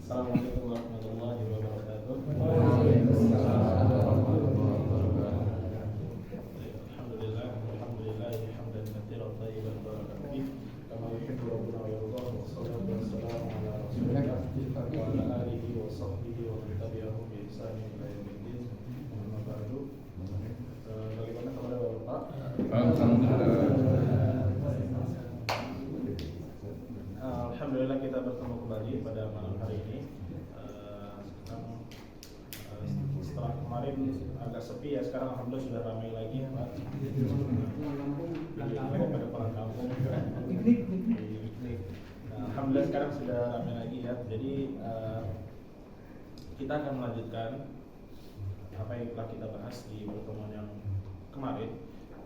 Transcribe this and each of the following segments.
Assalamualaikum warahmatullahi wabarakatuh. Waalaikumsalam warahmatullahi wabarakatuh. Alhamdulillah, alhamdulillah, hamdan katsiran thayyiban barakan fihi kama yuhibbu rabbuna wa yardah. Wassalatu wassalamu ala Rasulillah wa ala alihi wa sahbihi wa man tabi'ahum bi ihsan ila yaumiddin. Amma ba'du. Bagaimana kabar Bapak? Alhamdulillah kita bertemu kembali pada malam hari ini. Setelah kemarin agak sepi ya, sekarang alhamdulillah sudah ramai lagi Pak. Pada pulang kampung. Alhamdulillah sekarang sudah ramai lagi ya. Jadi kita akan melanjutkan apa yang telah kita bahas di pertemuan yang kemarin.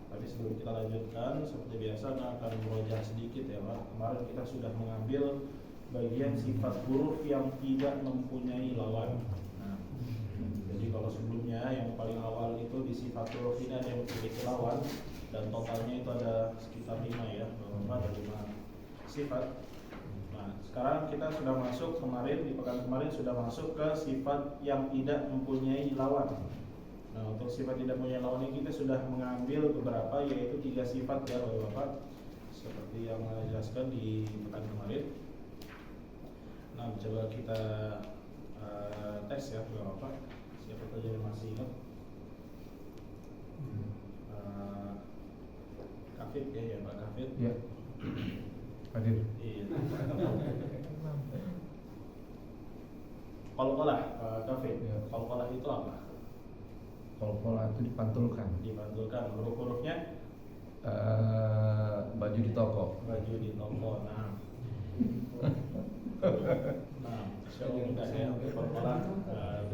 Tapi sebelum kita lanjutkan, seperti biasa akan merojah sedikit ya Pak. Kemarin kita sudah mengambil bagian sifat huruf yang tidak mempunyai lawan. Nah, jadi kalau sebelumnya yang paling awal itu di sifat huruf ini ada yang memiliki lawan, dan totalnya itu ada sekitar 5 ya, ada 5 sifat. Nah, sekarang kita sudah masuk kemarin, di pekan kemarin sudah masuk ke sifat yang tidak mempunyai lawan. Nah, untuk sifat tidak punya lawan ini kita sudah mengambil beberapa, yaitu 3 sifat ya Bapak, seperti yang saya jelaskan di pekan kemarin. Nah, coba kita tes ya Bapak, siapa saja yang masih ingat. Kafid ya Pak Kafid. Ya. Hadir. Iya. Qalqalah Kafid. Ya. Qalqalah itu apa? Kalau itu dipantulkan. Dipantulkan huruf-hurufnya. Baju di toko. Baju di toko. Nah, insyaallah mudah ya untuk qalqalah.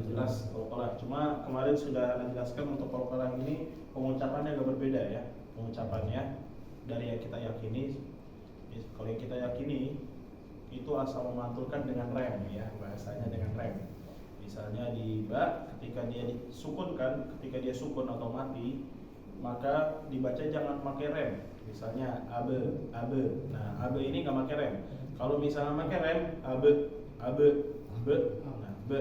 Jelas qalqalah. Cuma kemarin sudah Anda jelaskan untuk qalqalah ini pengucapannya agak berbeda ya. Pengucapannya dari yang kita yakini. Kalau yang kita yakini itu asal memantulkan dengan rem ya, bahasanya dengan rem. Misalnya di ba, ketika dia disukunkan, ketika dia sukun atau mati, maka dibaca jangan pakai rem. Misalnya abe, abe. Nah, abe ini nggak pakai rem. Kalau misalnya pakai rem, abe, abe, be. Nah, be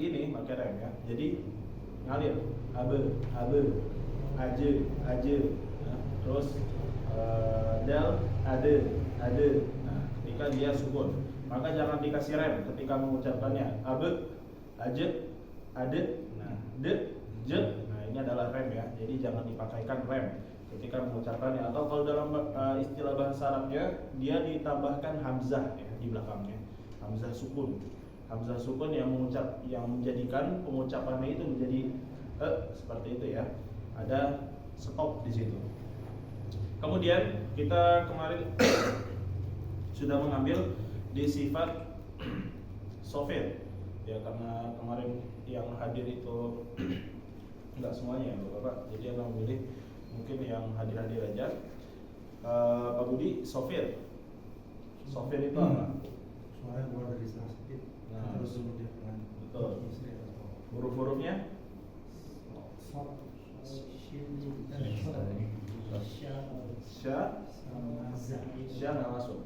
ini pakai rem ya. Jadi ngalir, abe, abe, aje, aje. Nah, terus dal, ade, ade. Nah, ketika dia sukun, maka jangan dikasih rem ketika mengucapkannya. Abe, aje, ade, nah, de, je. Nah, ini adalah rem ya. Jadi jangan dipakaikan rem ketika mengucapkannya. Atau kalau dalam istilah bahasa Arabnya, dia ditambahkan hamzah ya di belakangnya. Hamzah sukun. Hamzah sukun yang menjadikan pengucapannya itu menjadi seperti itu ya. Ada stop di situ. Kemudian kita kemarin sudah mengambil di sifat sofir ya, karena kemarin yang hadir itu enggak semuanya ya Bapak, jadi Anda memilih mungkin yang hadir-hadir aja. Pak Budi, sofir itu apa? Suara yang keluar dari selang sedikit, Nah, terus kemudian dengan betul. istri atau Huruf-hurufnya sod, shin, sya, sama za. sya nggak masuk.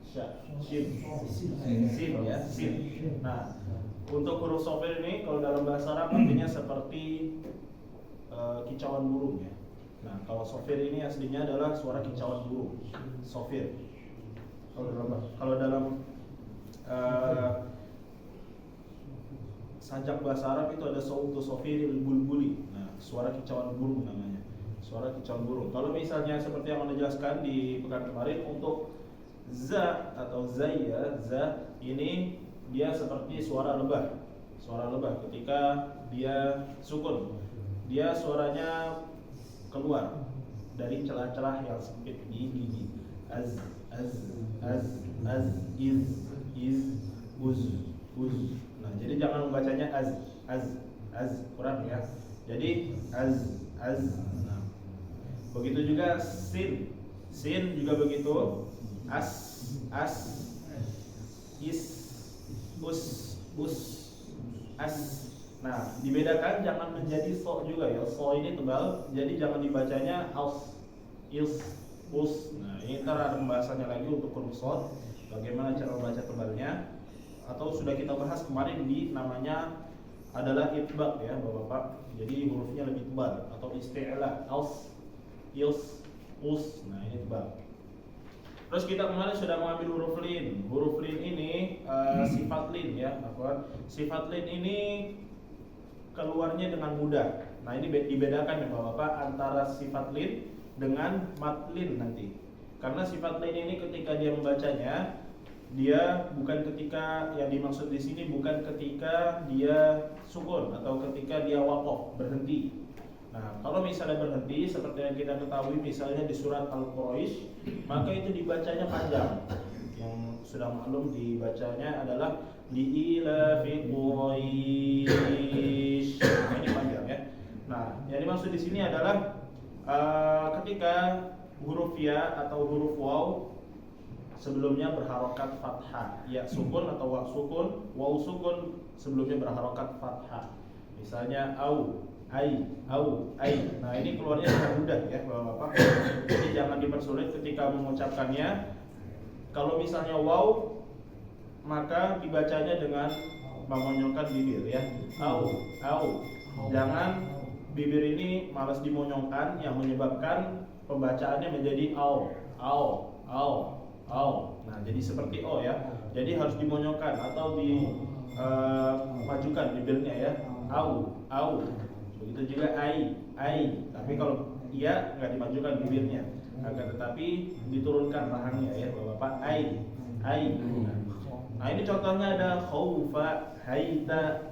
Sya, shin ya, sin. Nah, untuk huruf sofir ini kalau dalam bahasa Arab artinya seperti kicauan burung ya. Nah, kalau sofir ini aslinya adalah suara kicauan burung. Sofir. Kalau dalam sajak bahasa Arab itu ada sautu sofiril bulbuli. Nah, suara kicauan burung namanya. Suara kicauan burung. Kalau misalnya seperti yang Anda jelaskan di pekan kemarin, untuk za atau zaya, za ini dia seperti suara lebah. Suara lebah ketika dia sukun, dia suaranya keluar dari celah-celah yang sempit di gigi. Az, iz, uz. Nah, jadi jangan membacanya az, kurang ya. Jadi az. Nah, begitu juga sin juga begitu. As, is, us, as. Nah, dibedakan jangan menjadi so juga ya. So ini tebal, jadi jangan dibacanya aus, is, us. Nah, ini ntar ada pembahasannya lagi untuk huruf shad, bagaimana cara membaca tebalnya. atau sudah kita bahas kemarin di namanya adalah itbaq ya Bapak-bapak. Jadi hurufnya lebih tebal atau isti'la, als, ils, us. Nah, ini tebal. Terus kita kemarin sudah mengambil huruf lin. Huruf lin ini sifat lin ya, sifat lin ini keluarnya dengan mudah. Nah, ini dibedakan ya Bapak-bapak antara sifat lin dengan mad lin nanti. Karena sifat lin ini ketika dia membacanya, dia bukan ketika yang dimaksud di sini bukan ketika dia sukun atau ketika dia waqaf, berhenti. Nah, kalau misalnya berhenti seperti yang kita ketahui misalnya di surat Al-Quraisy, maka itu dibacanya panjang. Yang sudah maklum dibacanya adalah liila fi Quraisy. Nah, ini panjang ya. Nah, yang dimaksud di sini adalah ketika huruf ya atau huruf waw sebelumnya berharokat fathah, ya sukun atau waw sukun sebelumnya berharokat fathah. Misalnya au, ai. Nah, ini keluarnya dengan mudah ya Bapak-bapak. Jadi jangan dipersulit ketika mengucapkannya. Kalau misalnya waw, maka dibacanya dengan memonyongkan bibir ya. Au. Jangan bibir ini malas dimonyongkan yang menyebabkan pembacaannya menjadi au. Nah, jadi seperti o ya. Jadi harus dimonyongkan atau dimajukan bibirnya ya. Au. Begitu juga ai. Tapi kalau iya nggak dimajukan bibirnya, akan tetapi diturunkan rahangnya ya Bapak. Ai. Nah, ini contohnya ada khaufa, haita,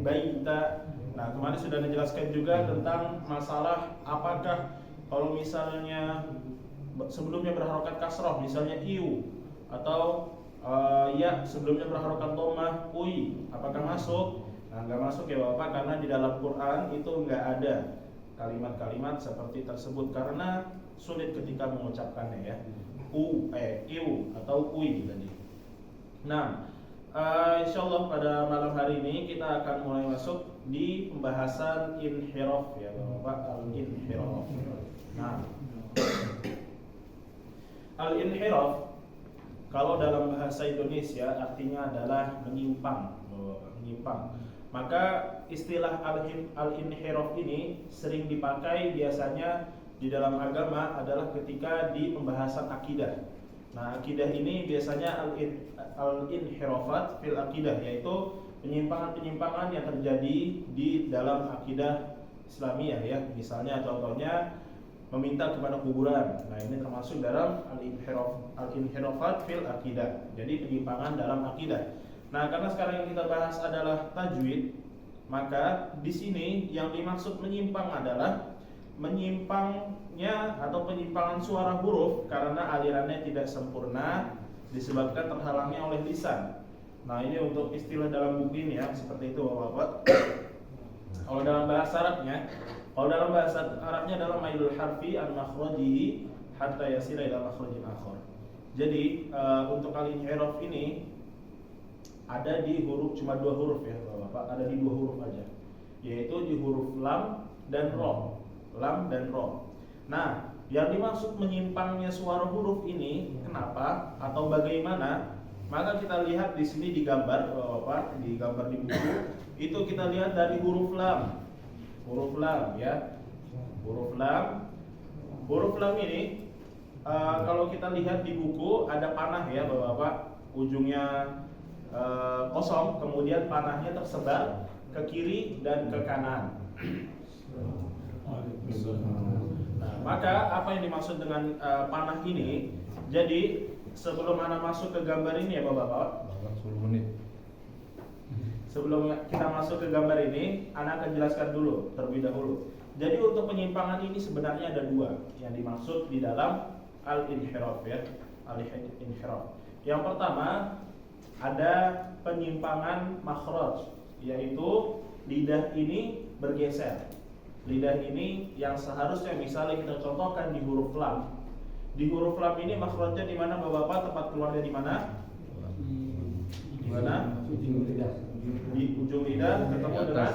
baita. Nah, kemarin sudah dijelaskan juga tentang masalah apakah kalau misalnya sebelumnya berharokat kasroh, misalnya iu, atau ya sebelumnya berharokat dhammah, ui, apakah masuk? Nah, nggak masuk ya Bapak, karena di dalam Quran itu nggak ada kalimat-kalimat seperti tersebut karena sulit ketika mengucapkannya ya. Iu atau ui tadi. Nah, insyaallah pada malam hari ini kita akan mulai masuk di pembahasan inhiraf ya Bapak, al-inhiraf. Nah, al-inhiraf kalau dalam bahasa Indonesia artinya adalah menyimpang. Maka istilah al-inhiraf ini sering dipakai biasanya di dalam agama adalah ketika di pembahasan akidah. Nah, akidah ini biasanya al-inhirafat fil akidah, yaitu penyimpangan-penyimpangan yang terjadi di dalam akidah Islamiyah ya. Misalnya contohnya meminta kepada kuburan. Nah, ini termasuk dalam al-inhirafat fil akidah. Jadi penyimpangan dalam akidah. Nah, karena sekarang yang kita bahas adalah tajwid, maka di sini yang dimaksud menyimpang adalah menyimpangnya atau penyimpangan suara huruf karena alirannya tidak sempurna disebabkan terhalangnya oleh lisan. Nah, ini untuk istilah dalam buku ini ya, seperti itu Bapak. Kalau dalam bahasa Arabnya adalah mailul harfi an makhrajihi hatta yasila ila makhrajin akhar. Jadi untuk al-inhiraf ini ada di cuma dua huruf ya Bapak, ada di dua huruf aja, yaitu di huruf lam dan ro. Nah, yang dimaksud menyimpangnya suara huruf ini kenapa atau bagaimana? Maka kita lihat di sini di gambar Bapak, di gambar di buku itu kita lihat dari huruf lam ya. Huruf lam ini kalau kita lihat di buku ada panah ya Bapak, ujungnya kosong, kemudian panahnya tersebar ke kiri dan ke kanan. Nah, maka apa yang dimaksud dengan panah ini? Jadi sebelum Anda masuk ke gambar ini ya Bapak, 10 menit. sebelum kita masuk ke gambar ini, Anda akan jelaskan dulu terlebih dahulu. Jadi untuk penyimpangan ini sebenarnya ada dua yang dimaksud di dalam al-inhiraf ya, al-inhiraf. Yang pertama ada penyimpangan makhraj, yaitu lidah ini bergeser. Lidah ini yang seharusnya misalnya kita contohkan di huruf lam. Di huruf lam ini makhrajnya di mana Bapak? Tempat keluarnya di mana? Di mana? Di ujung lidah ketemu dengan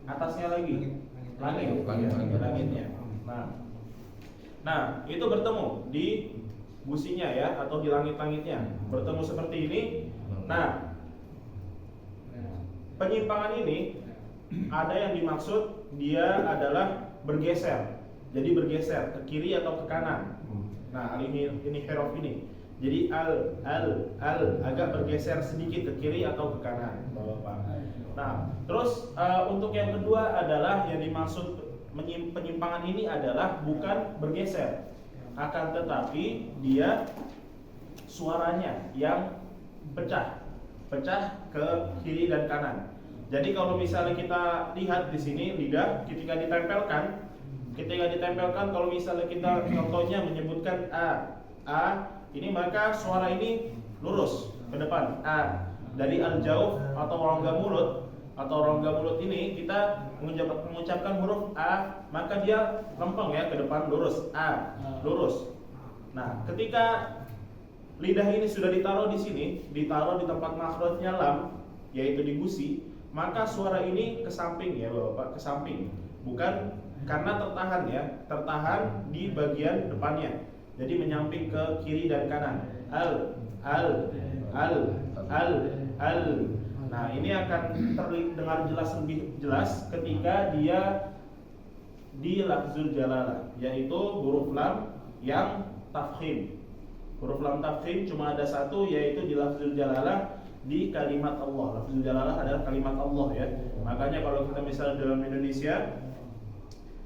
atasnya lagi. Langitnya. Nah, itu bertemu di gusinya ya, atau di langit-langitnya bertemu seperti ini. Nah, penyimpangan ini ada yang dimaksud dia adalah bergeser. Jadi bergeser ke kiri atau ke kanan. Nah, ini huruf ini. Jadi al agak bergeser sedikit ke kiri atau ke kanan, Bapak. Nah, terus untuk yang kedua adalah yang dimaksud penyimpangan ini adalah bukan bergeser, akan tetapi dia suaranya yang pecah ke kiri dan kanan. Jadi kalau misalnya kita lihat di sini lidah ketika ditempelkan kalau misalnya kita contohnya menyebutkan a ini, maka suara ini lurus ke depan. A dari al-jauf atau rongga mulut ini kita mengucapkan huruf a, maka dia lempeng ya ke depan, lurus. A lurus. Nah, ketika lidah ini sudah ditaruh di sini, ditaruh di tempat makhrajnya lam, yaitu di gusi, maka suara ini ke samping ya Bapak, ke samping. Bukan karena tertahan di bagian depannya. Jadi menyamping ke kiri dan kanan. Al. Nah, ini akan terdengar lebih jelas ketika dia di lafzul jalalah, yaitu huruf lam yang tafkhim. Huruf lam tafkhim cuma ada satu, yaitu di lafzul jalalah, di kalimat Allah. Lafzul jalalah adalah kalimat Allah ya. Makanya kalau kita misalnya dalam Indonesia,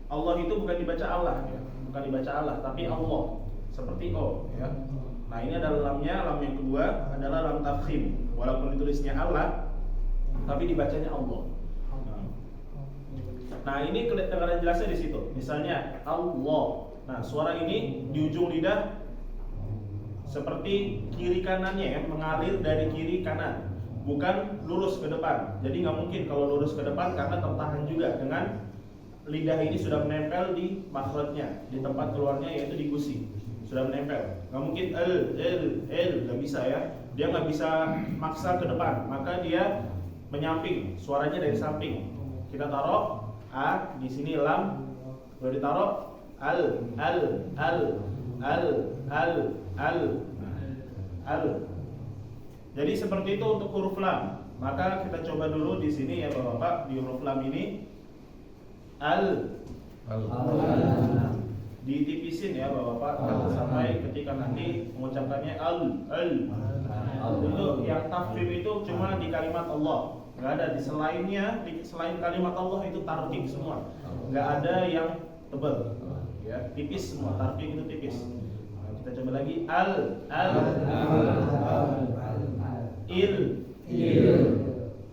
Allah itu bukan dibaca Allah ya, bukan dibaca Allah, tapi Allah seperti O ya. Nah, ini adalah lamnya, lam yang kedua adalah lam tafkhim. Walaupun ditulisnya Allah, tapi dibacanya Allah. Nah, ini kelihatan jelasnya di situ. Misalnya Allah. Nah, suara ini di ujung lidah seperti kiri kanannya ya, mengalir dari kiri kanan, bukan lurus ke depan. Jadi nggak mungkin kalau lurus ke depan karena tertahan juga dengan lidah ini sudah menempel di makhrajnya, di tempat keluarnya yaitu di gusi. Sudah menempel, nggak mungkin nggak bisa ya, dia nggak bisa maksa ke depan, maka dia menyamping, suaranya dari samping. Kita taruh a di sini, lam baru ditaruh al. Jadi seperti itu untuk huruf lam. Maka kita coba dulu di sini ya Bapak, di huruf lam ini al. Ditipisin ya Bapak, sampai ketika nanti mengucapkannya al. Untuk yang tafkhim itu cuma di kalimat Allah, nggak ada di selainnya. Selain kalimat Allah itu tarqiq semua, nggak ada yang tebal ya, tipis semua. Tarqiq itu tipis. Nah, kita coba lagi al. Il.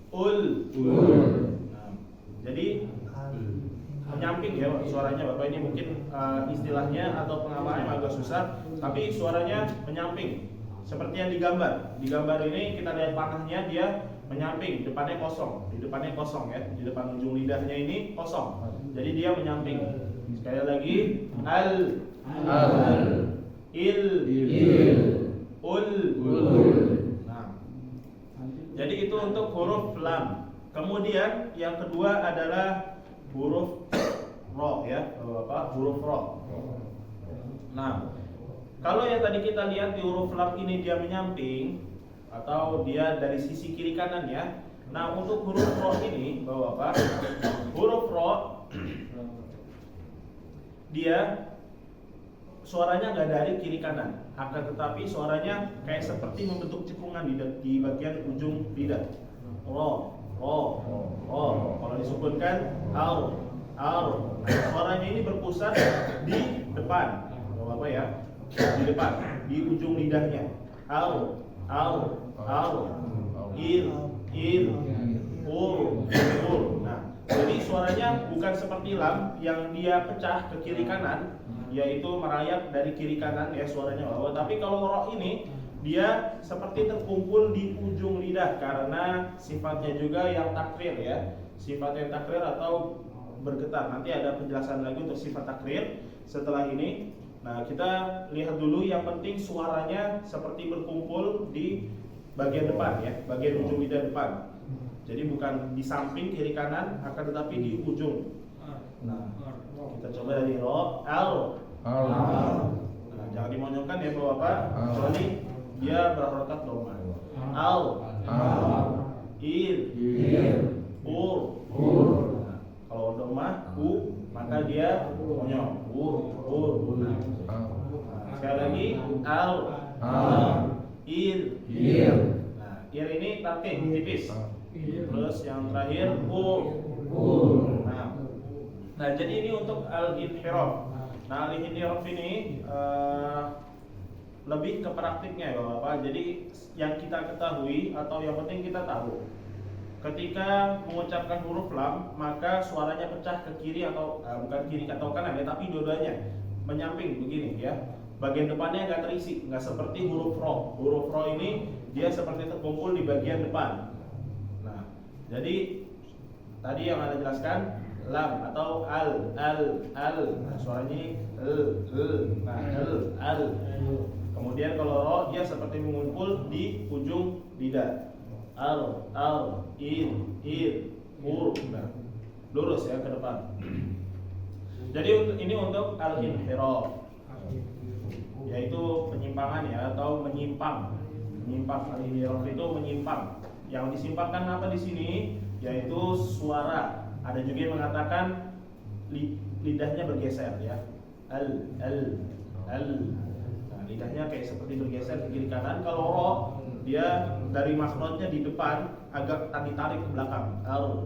Ul. Nah, jadi menyamping ya suaranya Bapak. Ini mungkin istilahnya atau pengamalannya agak susah, tapi suaranya menyamping seperti yang digambar. Di gambar ini kita lihat panahnya, dia menyamping, depannya kosong. Di depannya kosong ya, di depan ujung lidahnya ini kosong. Jadi dia menyamping. Sekali lagi al. Il. Ul. Nah, jadi itu untuk huruf lam. Kemudian yang kedua adalah huruf ro ya, Bapak, huruf ro. Nah, kalau yang tadi kita lihat di huruf lam ini dia menyamping atau dia dari sisi kiri kanan ya. Nah, untuk huruf ro ini, Bapak, huruf ro dia suaranya nggak dari kiri kanan, akan tetapi suaranya kayak seperti membentuk cekungan di bagian ujung lidah. Ro. Kalau disukunkan al. Suaranya ini berpusat di depan, Bapak ya, di depan, di ujung lidahnya. Al. Il. Ul. Nah, jadi suaranya bukan seperti lam yang dia pecah ke kiri kanan, yaitu merayap dari kiri kanan ya suaranya Bapak. Tapi kalau ro ini dia seperti terkumpul di ujung lidah karena sifatnya juga yang takrir ya, sifatnya takrir atau bergetar. Nanti ada penjelasan lagi untuk sifat takrir setelah ini. Nah, kita lihat dulu yang penting suaranya seperti berkumpul di bagian depan ya, bagian ujung lidah depan. Jadi bukan di samping kiri kanan, akan tetapi di ujung. Nah, kita coba dari ro, al. Nah, jangan dimonyokkan ya Bapak. Bapak, kecuali dia berharokat doma. Al, il, ur. Nah, kalau doma u, maka dia monyong. Ur. Nah, sekali lagi al, il. Nah, il ini tarkih tipis. Terus yang terakhir Nah, jadi ini untuk al-inhiraf. Nah, al-inhiraf ini lebih ke praktiknya ya Bapak. Jadi yang kita ketahui atau yang penting kita tahu, ketika mengucapkan huruf lam, maka suaranya pecah ke kiri atau bukan kiri atau kanan ya, tapi dua-duanya menyamping begini ya. Bagian depannya nggak terisi, nggak seperti huruf ro. Huruf ro ini dia seperti terkumpul di bagian depan. Nah, jadi tadi yang Anda jelaskan lam atau al. Nah, suaranya nah, al. Kemudian kalau ro dia seperti mengumpul di ujung lidah. Al, il, ur. Nah, lurus ya ke depan. Jadi ini untuk al-inhiraf, yaitu penyimpangan ya, atau menyimpang. Al-inhiraf itu menyimpang. Yang disimpangkan apa di sini? Yaitu suara. Ada juga yang mengatakan lidahnya bergeser ya. Nah, lidahnya kayak seperti bergeser ke kiri kanan. Kalau ro dia dari makhrajnya di depan agak ditarik ke belakang. Nah,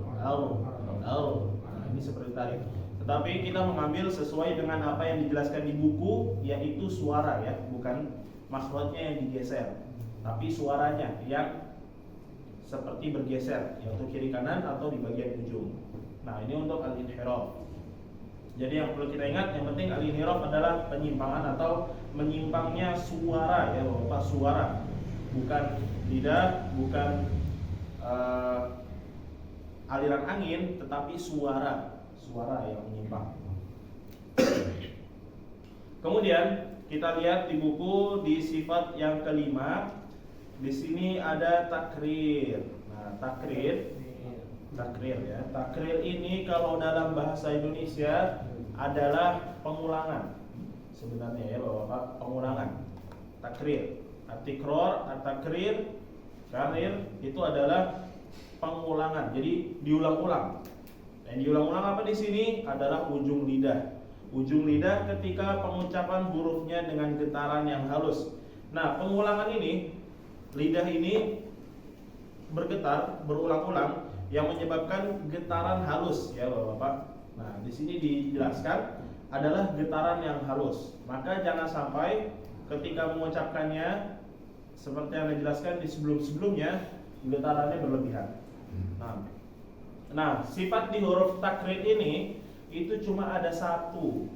ini seperti tarik. Tetapi kita mengambil sesuai dengan apa yang dijelaskan di buku, yaitu suara ya, bukan makhrajnya yang digeser, tapi suaranya yang seperti bergeser, yaitu kiri kanan atau di bagian ujung. Nah, ini untuk al-inhiraf. Jadi yang perlu kita ingat, yang penting al-inhiraf adalah penyimpangan atau menyimpangnya suara ya Bapak, suara. Bukan lidah, bukan aliran angin, tetapi suara yang menyimpang. Kemudian kita lihat di buku di sifat yang kelima, di sini ada takrir. Nah, takrir ya. Takrir ini kalau dalam bahasa Indonesia adalah pengulangan. Sebenarnya ya Bapak, pengulangan. Takrir. At-tikror, at-takrir, karir itu adalah pengulangan. Jadi diulang-ulang. Dan diulang-ulang apa di sini adalah ujung lidah. Ujung lidah ketika pengucapan hurufnya dengan getaran yang halus. Nah, pengulangan ini, lidah ini bergetar berulang-ulang yang menyebabkan getaran halus ya Bapak. Nah, di sini dijelaskan adalah getaran yang halus. Maka jangan sampai ketika mengucapkannya seperti yang dijelaskan di sebelum-sebelumnya getarannya berlebihan. Nah, sifat di huruf takrir ini itu cuma ada satu,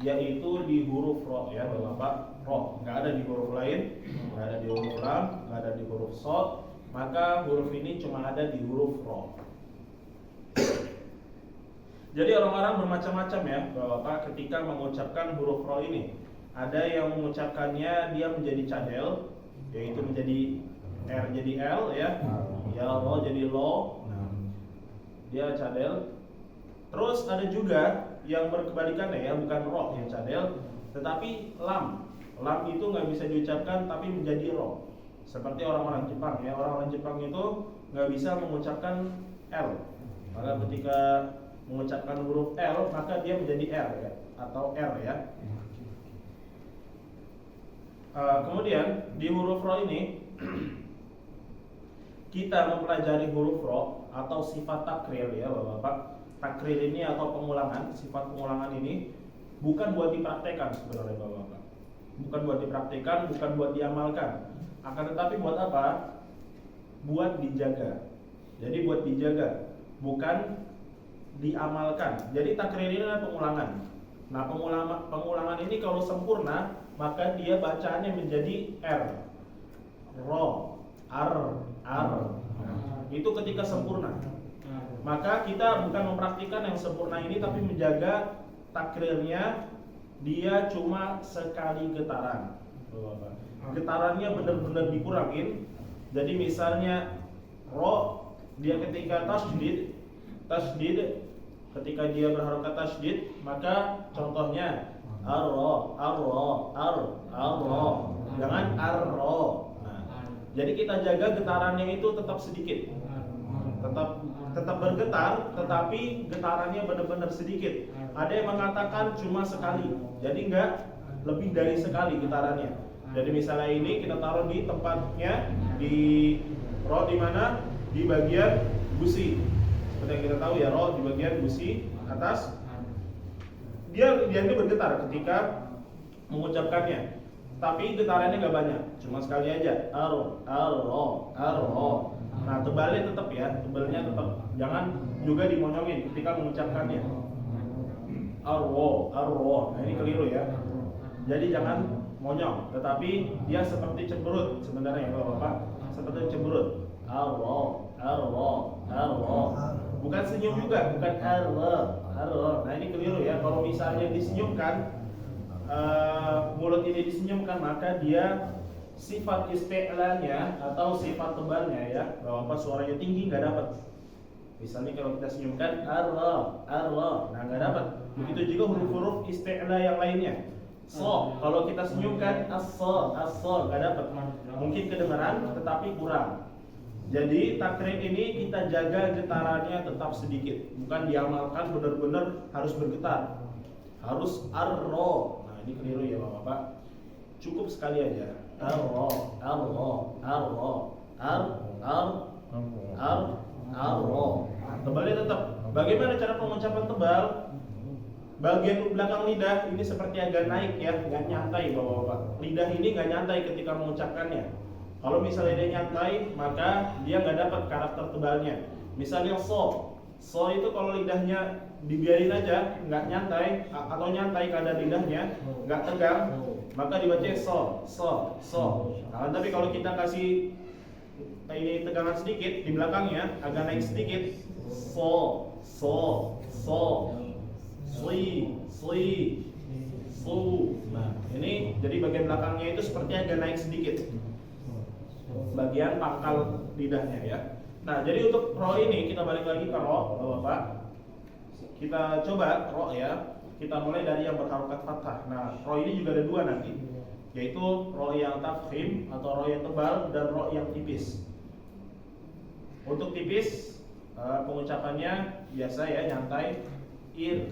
yaitu di huruf ro ya Bapak. Ro, nggak ada di huruf lain, nggak ada di huruf lam, nggak ada di huruf shad. Maka huruf ini cuma ada di huruf ro. Jadi orang-orang bermacam-macam ya Bapak ketika mengucapkan huruf ro ini. Ada yang mengucapkannya dia menjadi cadel, yaitu menjadi R jadi L ya, ro jadi lo. Nah, dia cadel. Terus ada juga yang berkebalikannya ya, bukan ro yang cadel, tetapi lam. Lam itu nggak bisa diucapkan tapi menjadi ro. Seperti orang-orang Jepang ya, orang-orang Jepang itu nggak bisa mengucapkan L. Maka ketika mengucapkan huruf L maka dia menjadi R ya, atau R ya. Kemudian di huruf ro ini kita mempelajari huruf ro atau sifat takrir ya Bapak. Takrir ini atau pengulangan, sifat pengulangan ini bukan buat dipraktekkan sebenarnya Bapak. Bukan buat dipraktekkan, bukan buat diamalkan. Akan tetapi buat apa? Buat dijaga. Jadi buat dijaga, bukan diamalkan. Jadi takrir ini adalah pengulangan. Nah, pengulangan ini kalau sempurna maka dia bacaannya menjadi R, ro, ar. Nah, itu ketika sempurna. Maka kita bukan mempraktikkan yang sempurna ini, tapi menjaga takrirnya dia cuma sekali getaran. Getarannya benar-benar dikurangin. Jadi misalnya ro dia ketika tasydid ketika dia berharokat tasydid, maka contohnya arro. Jangan arro. Nah, jadi kita jaga getarannya itu tetap sedikit. Tetap bergetar, tetapi getarannya benar-benar sedikit. Ada yang mengatakan cuma sekali, jadi enggak lebih dari sekali getarannya. Jadi misalnya ini kita taruh di tempatnya di ro di mana? Di bagian gusi. Seperti yang kita tahu ya, ro di bagian gusi atas. Dia ini bergetar ketika mengucapkannya, tapi getarannya nggak banyak, cuma sekali aja. Arro. Nah, tebalnya tetap ya, tebalnya tetap. Jangan juga dimonyongin ketika mengucapkannya. Arro. Nah, ini keliru ya. Jadi jangan monyong, tetapi dia seperti cemberut sebenarnya Bapak. Seperti cemberut. Arro. Bukan senyum juga, bukan arro. Nah, ini keliru ya. Kalau misalnya disenyumkan, mulut ini disenyumkan, maka dia sifat isti'lanya atau sifat tebalnya ya, bahwa suaranya tinggi nggak dapat. Misalnya kalau kita senyumkan arro, nah nggak dapat. Begitu juga huruf-huruf isti'la yang lainnya. So, kalau kita senyumkan as-so nggak dapat. Mungkin kedengaran tetapi kurang. Jadi takrir ini kita jaga getarannya tetap sedikit, bukan diamalkan benar-benar harus bergetar, harus arro. Nah, ini keliru ya Bapak. Cukup sekali aja. Arro. Tebalnya tetap. Bagaimana cara pengucapan tebal? Bagian belakang lidah ini seperti agak naik ya, nggak nyantai Bapak-bapak. Lidah ini nggak nyantai ketika mengucapkannya. Kalau misalnya dia nyantai, maka dia nggak dapat karakter tebalnya. Misalnya so itu kalau lidahnya dibiarin aja, nggak nyantai atau nyantai keadaan lidahnya nggak tegang, maka dibaca so. Nah, tapi kalau kita kasih ini tegangan sedikit di belakangnya, agak naik sedikit, so, Nah, ini jadi bagian belakangnya itu seperti agak naik sedikit, bagian pangkal lidahnya ya. Nah, jadi untuk ro ini kita balik lagi ke ro, Bapak. Kita coba ro ya. Kita mulai dari yang berharokat fathah. Nah, ro ini juga ada dua nanti, yaitu ro yang tafkhim atau ro yang tebal dan ro yang tipis. Untuk tipis pengucapannya biasa ya, nyantai, ir.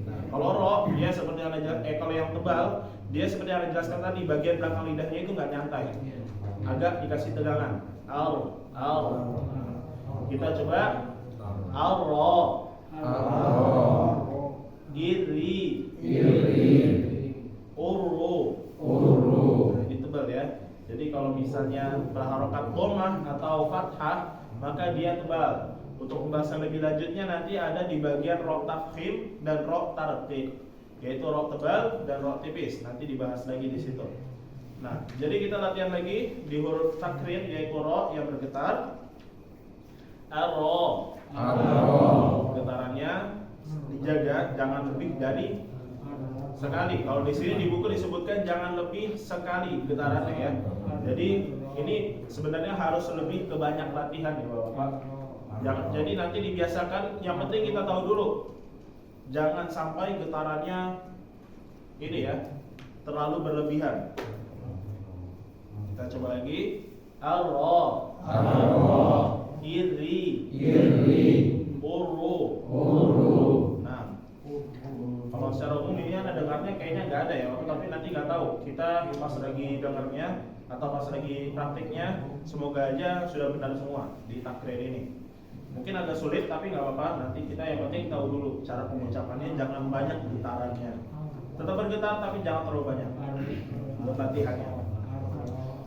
Nah, kalau ro dia seperti yang kalau yang tebal dia seperti yang dijelaskan tadi, bagian belakang lidahnya itu nggak nyantai, agak dikasih tegangan. Al. Kita coba al-ro. Iri. Uru. Ini tebal ya. Jadi kalau misalnya berharokat dhammah atau fathah, maka dia tebal. Untuk pembahasan lebih lanjutnya nanti ada di bagian ro tafkhim dan ro tarqiq, yaitu ro tebal dan ro tipis. Nanti dibahas lagi di situ. Nah, jadi kita latihan lagi di huruf takrir, yaitu ro yang bergetar. Arro. Getarannya dijaga, jangan lebih dari sekali. Kalau di sini di buku disebutkan jangan lebih sekali getarannya ya. Jadi ini sebenarnya harus lebih ke banyak latihan ya Bapak. Jadi nanti dibiasakan. Yang penting kita tahu dulu, jangan sampai getarannya ini ya terlalu berlebihan. Kita coba lagi. Arro. Iri. Uru. Nah, kalau secara umum ini anda dengarnya kayaknya nggak ada ya, tapi nanti nggak tahu. Kita pas lagi dengarnya atau pas lagi praktiknya, semoga aja sudah benar semua di takrir ini. Mungkin agak sulit, tapi nggak apa-apa. Nanti kita yang penting tahu dulu cara pengucapannya, jangan banyak getarannya. Tetap bergetar, tapi jangan terlalu banyak. Untuk latihannya.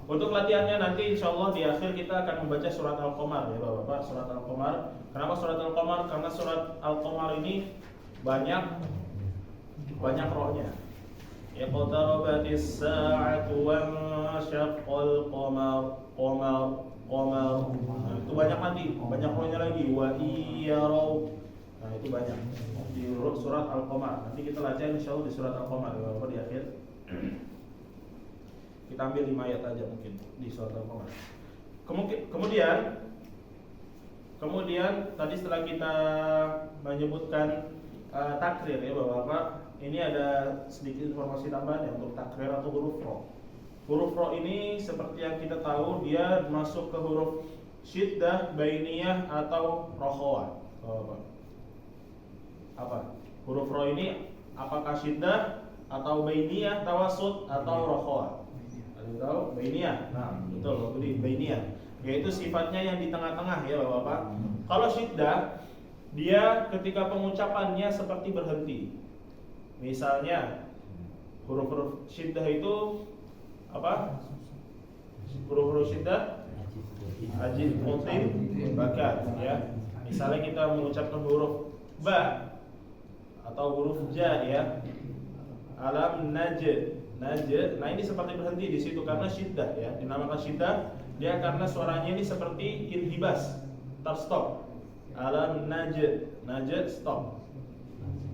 Untuk latihannya nanti insya Allah di akhir kita akan membaca surat Al-Qamar ya Bapak. Surat Al-Qamar. Kenapa surat Al-Qamar? Karena surat Al-Qamar ini banyak rohnya. Iqtarabatis sa'atu wa syaqqal qamar. Nah, itu banyak nanti, banyak rohnya lagi. Wa iyarau. Nah, itu banyak di surat Al-Qamar. Nanti kita latihan insya Allah di surat Al-Qamar ya Bapak di akhir. Kita ambil 5 ayat aja mungkin di surat Al-Qamar. Kemudian tadi setelah kita menyebutkan takrir ya Bapak, ini ada sedikit informasi tambahan ya untuk takrir atau huruf ro. Huruf ro ini seperti yang kita tahu dia masuk ke huruf syiddah, bainiyah atau rokhawah. Apa? Huruf ro ini apakah syiddah atau bainiyah, tawassut atau rokhawah? Ada yang tahu? Bainiyah. Nah, betul, jadi bainiyah. Yaitu sifatnya yang di tengah-tengah ya Bapak-bapak. Kalau syiddah dia ketika pengucapannya seperti berhenti. Misalnya huruf-huruf syiddah itu apa? Huruf-huruf syiddah ajid, mutim, bakat ya. Misalnya kita mengucapkan huruf ba atau huruf ja ya. Alam najd. Nah ini seperti berhenti di situ karena syiddah ya. Dinamakan syiddah dia karena suaranya ini seperti inhibas, terstop. Alam najd stop.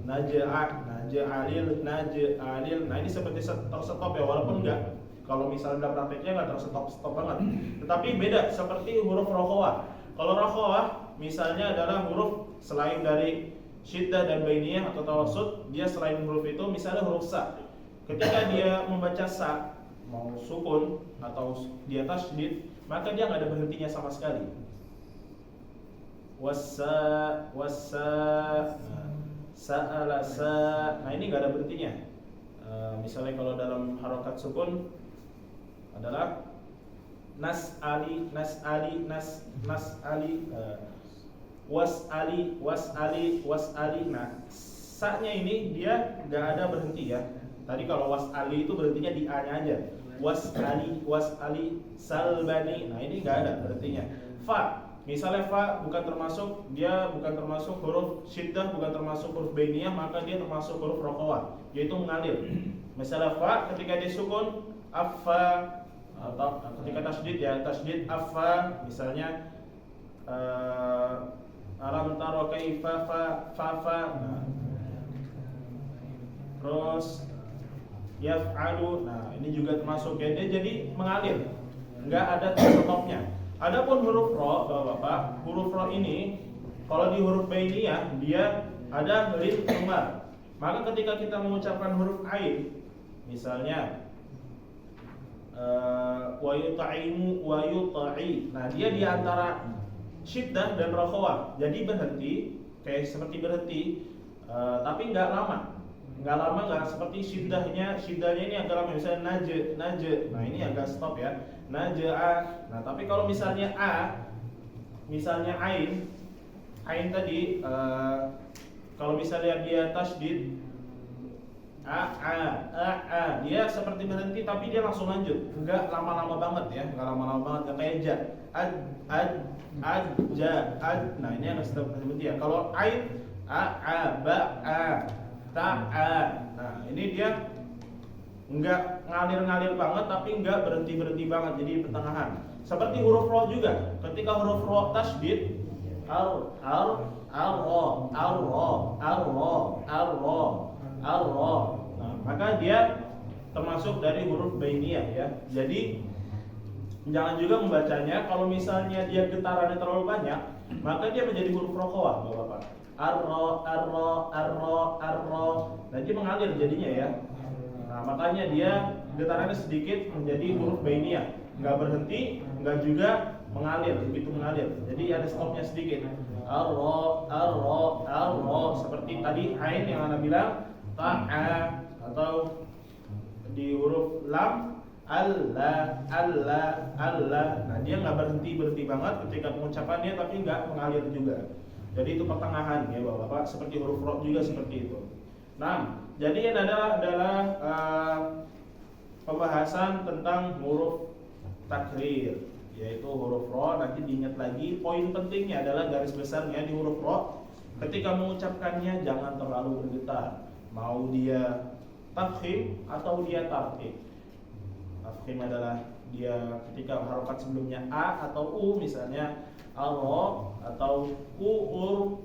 Naj'alil. Nah ini seperti terstop ya, walaupun enggak. Kalau misalnya dalam prakteknya enggak terstop banget. Tetapi beda seperti huruf rokhawah. Kalau rokhawah misalnya adalah huruf selain dari syiddah dan bainiyah atau tawassut, dia selain huruf itu misalnya huruf sa. Ketika dia membaca sa, mau sukun atau dia tasydid, maka dia enggak ada berhentinya sama sekali. Wassa sa'ala sa. Nah ini nggak ada berhentinya. Misalnya kalau dalam harokat sukun adalah nas'ali, was'ali. Nah sa-nya ini dia nggak ada berhenti ya. Tadi kalau was'ali itu berhentinya di a-nya aja. Was'ali salbani. Nah ini nggak ada berhentinya. Fa. Misalnya fa bukan termasuk huruf syiddah, bukan termasuk huruf bainiyah, maka dia termasuk huruf rokhawah, yaitu mengalir. Misalnya fa ketika dia sukun affa, atau ketika tasydid ya tasydid affa, misalnya alam taro kaifa fa. Nah, terus yaf'alu. Nah ini juga termasuk ya, dia jadi mengalir, nggak ada stopnya. Adapun huruf ro, Bapak-bapak, huruf ro ini kalau di huruf bainiyah dia ada rim kembar. Maka ketika kita mengucapkan huruf ain, misalnya wa yut'imu wa yut'i. Nah, dia di antara syiddah dan rokhawah. Jadi berhenti, kayak seperti berhenti, tapi enggak lama. Enggak seperti syiddahnya ini agak lama, misalnya najj. Nah, ini agak stop ya. Naj'a. Nah, tapi kalau misalnya misalnya ain tadi kalau misalnya dia tasydid dia seperti berhenti tapi dia langsung lanjut. Enggak lama-lama banget ya, enggak lama-lama banget kayak ja. Nah, ini yang sedang berhenti ya. Kalau ain nah, ini dia enggak ngalir-ngalir banget tapi enggak berhenti-berhenti banget, jadi di pertengahan. Seperti huruf ro juga. Ketika huruf ro tasydid ro. Nah, maka dia termasuk dari huruf bainiyah ya. Jadi jangan juga membacanya kalau misalnya dia getarannya terlalu banyak, maka dia menjadi huruf rokhawah, Bapak-bapak. Arro. Nah, dia mengalir jadinya ya. Nah, makanya dia getarannya sedikit menjadi huruf bainiyah, nggak berhenti, nggak juga mengalir, begitu mengalir. Jadi ada stopnya sedikit. Arro. Seperti tadi ain yang Anda bilang ta'a, atau di huruf lam Allah. Nah, dia nggak berhenti banget ketika pengucapannya, tapi nggak mengalir juga. Jadi itu pertengahan ya Bapak-bapak. Seperti huruf ro juga seperti itu. Nah, jadi yang adalah pembahasan tentang huruf takrir, yaitu huruf ro. Nanti diingat lagi, poin pentingnya adalah garis besarnya di huruf ro. Ketika mengucapkannya jangan terlalu bergetar. Mau dia tafkhim atau dia tarqiq. Tafkhim adalah dia ketika harokat sebelumnya a atau u, misalnya aro atau ur,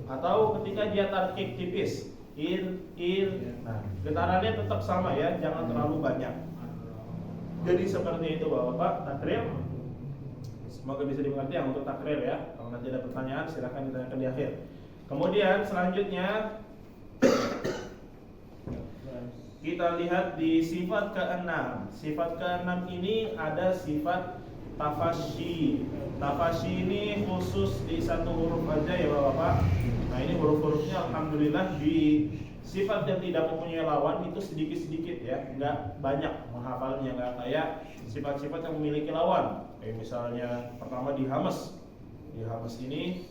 atau ketika dia tarqiq tipis il. Nah, getarannya tetap sama ya, jangan terlalu banyak. Jadi seperti itu Bapak-bapak, takrir. Semoga bisa dimengerti yang untuk takrir ya. Kalau nanti ada pertanyaan silahkan ditanyakan di akhir. Kemudian selanjutnya kita lihat di sifat keenam. Sifat keenam ini ada sifat tafasyi. Tafasyi ini khusus di satu huruf aja ya Bapak-bapak. Nah ini huruf-hurufnya alhamdulillah di sifat yang tidak mempunyai lawan itu sedikit-sedikit ya, nggak banyak menghafalnya, nggak kayak sifat-sifat yang memiliki lawan. Kayak misalnya pertama di hamas. Di hamas ini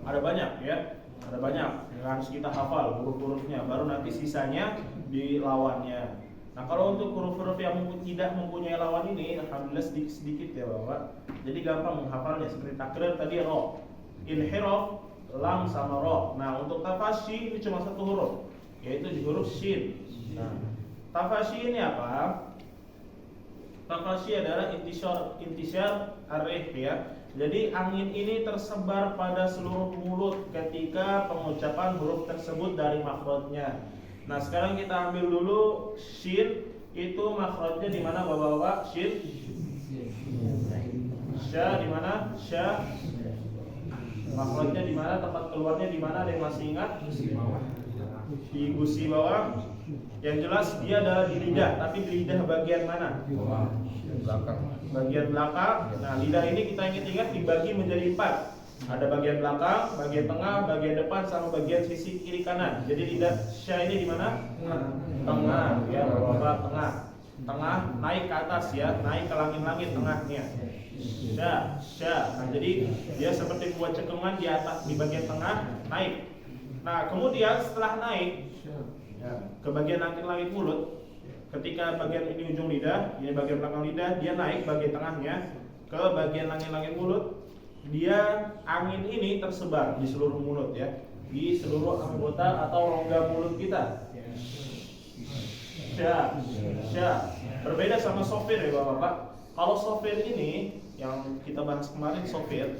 ada banyak ya, ada banyak yang harus kita hafal huruf-hurufnya, baru nanti sisanya di lawannya. Nah kalau untuk huruf-huruf yang tidak mempunyai lawan ini alhamdulillah sedikit-sedikit ya Bapak. Jadi gampang menghafalnya, seperti takrir tadi ro, inhiraf, lam sama ro. Nah untuk tafasyi ini cuma satu huruf, yaitu di huruf shin. Nah tafasyi ini apa? Tafasyi adalah intisyar arif ya. Jadi angin ini tersebar pada seluruh mulut ketika pengucapan huruf tersebut dari makhrajnya. Nah sekarang kita ambil dulu shin, itu makhrajnya di mana Bapak-bapak? Shin, sya di mana? Sya. Makhrajnya di mana? Tempat keluarnya di mana? Ada yang masih ingat? Di gusi bawah. Yang jelas dia adalah di lidah, tapi di lidah bagian mana? Belakang. Bagian belakang. Nah lidah ini kita ingat-ingat dibagi menjadi 4. Ada bagian belakang, bagian tengah, bagian depan, sama bagian sisi kiri kanan. Jadi lidah sya ini di mana? Tengah ya Bapak, tengah. Tengah naik ke atas ya, naik ke langit-langit tengahnya. Sya. Nah jadi dia seperti buat cekungan di atas, di bagian tengah naik. Nah kemudian setelah naik ya, ke bagian langit-langit mulut, ketika bagian ini ujung lidah, ini bagian belakang lidah, dia naik bagian tengahnya ke bagian langit-langit mulut. Dia angin ini tersebar di seluruh mulut ya, di seluruh anggota atau rongga mulut kita. Sya. Berbeda sama sofir ya Bapak-bapak. Kalau sofir ini yang kita bahas kemarin, sofir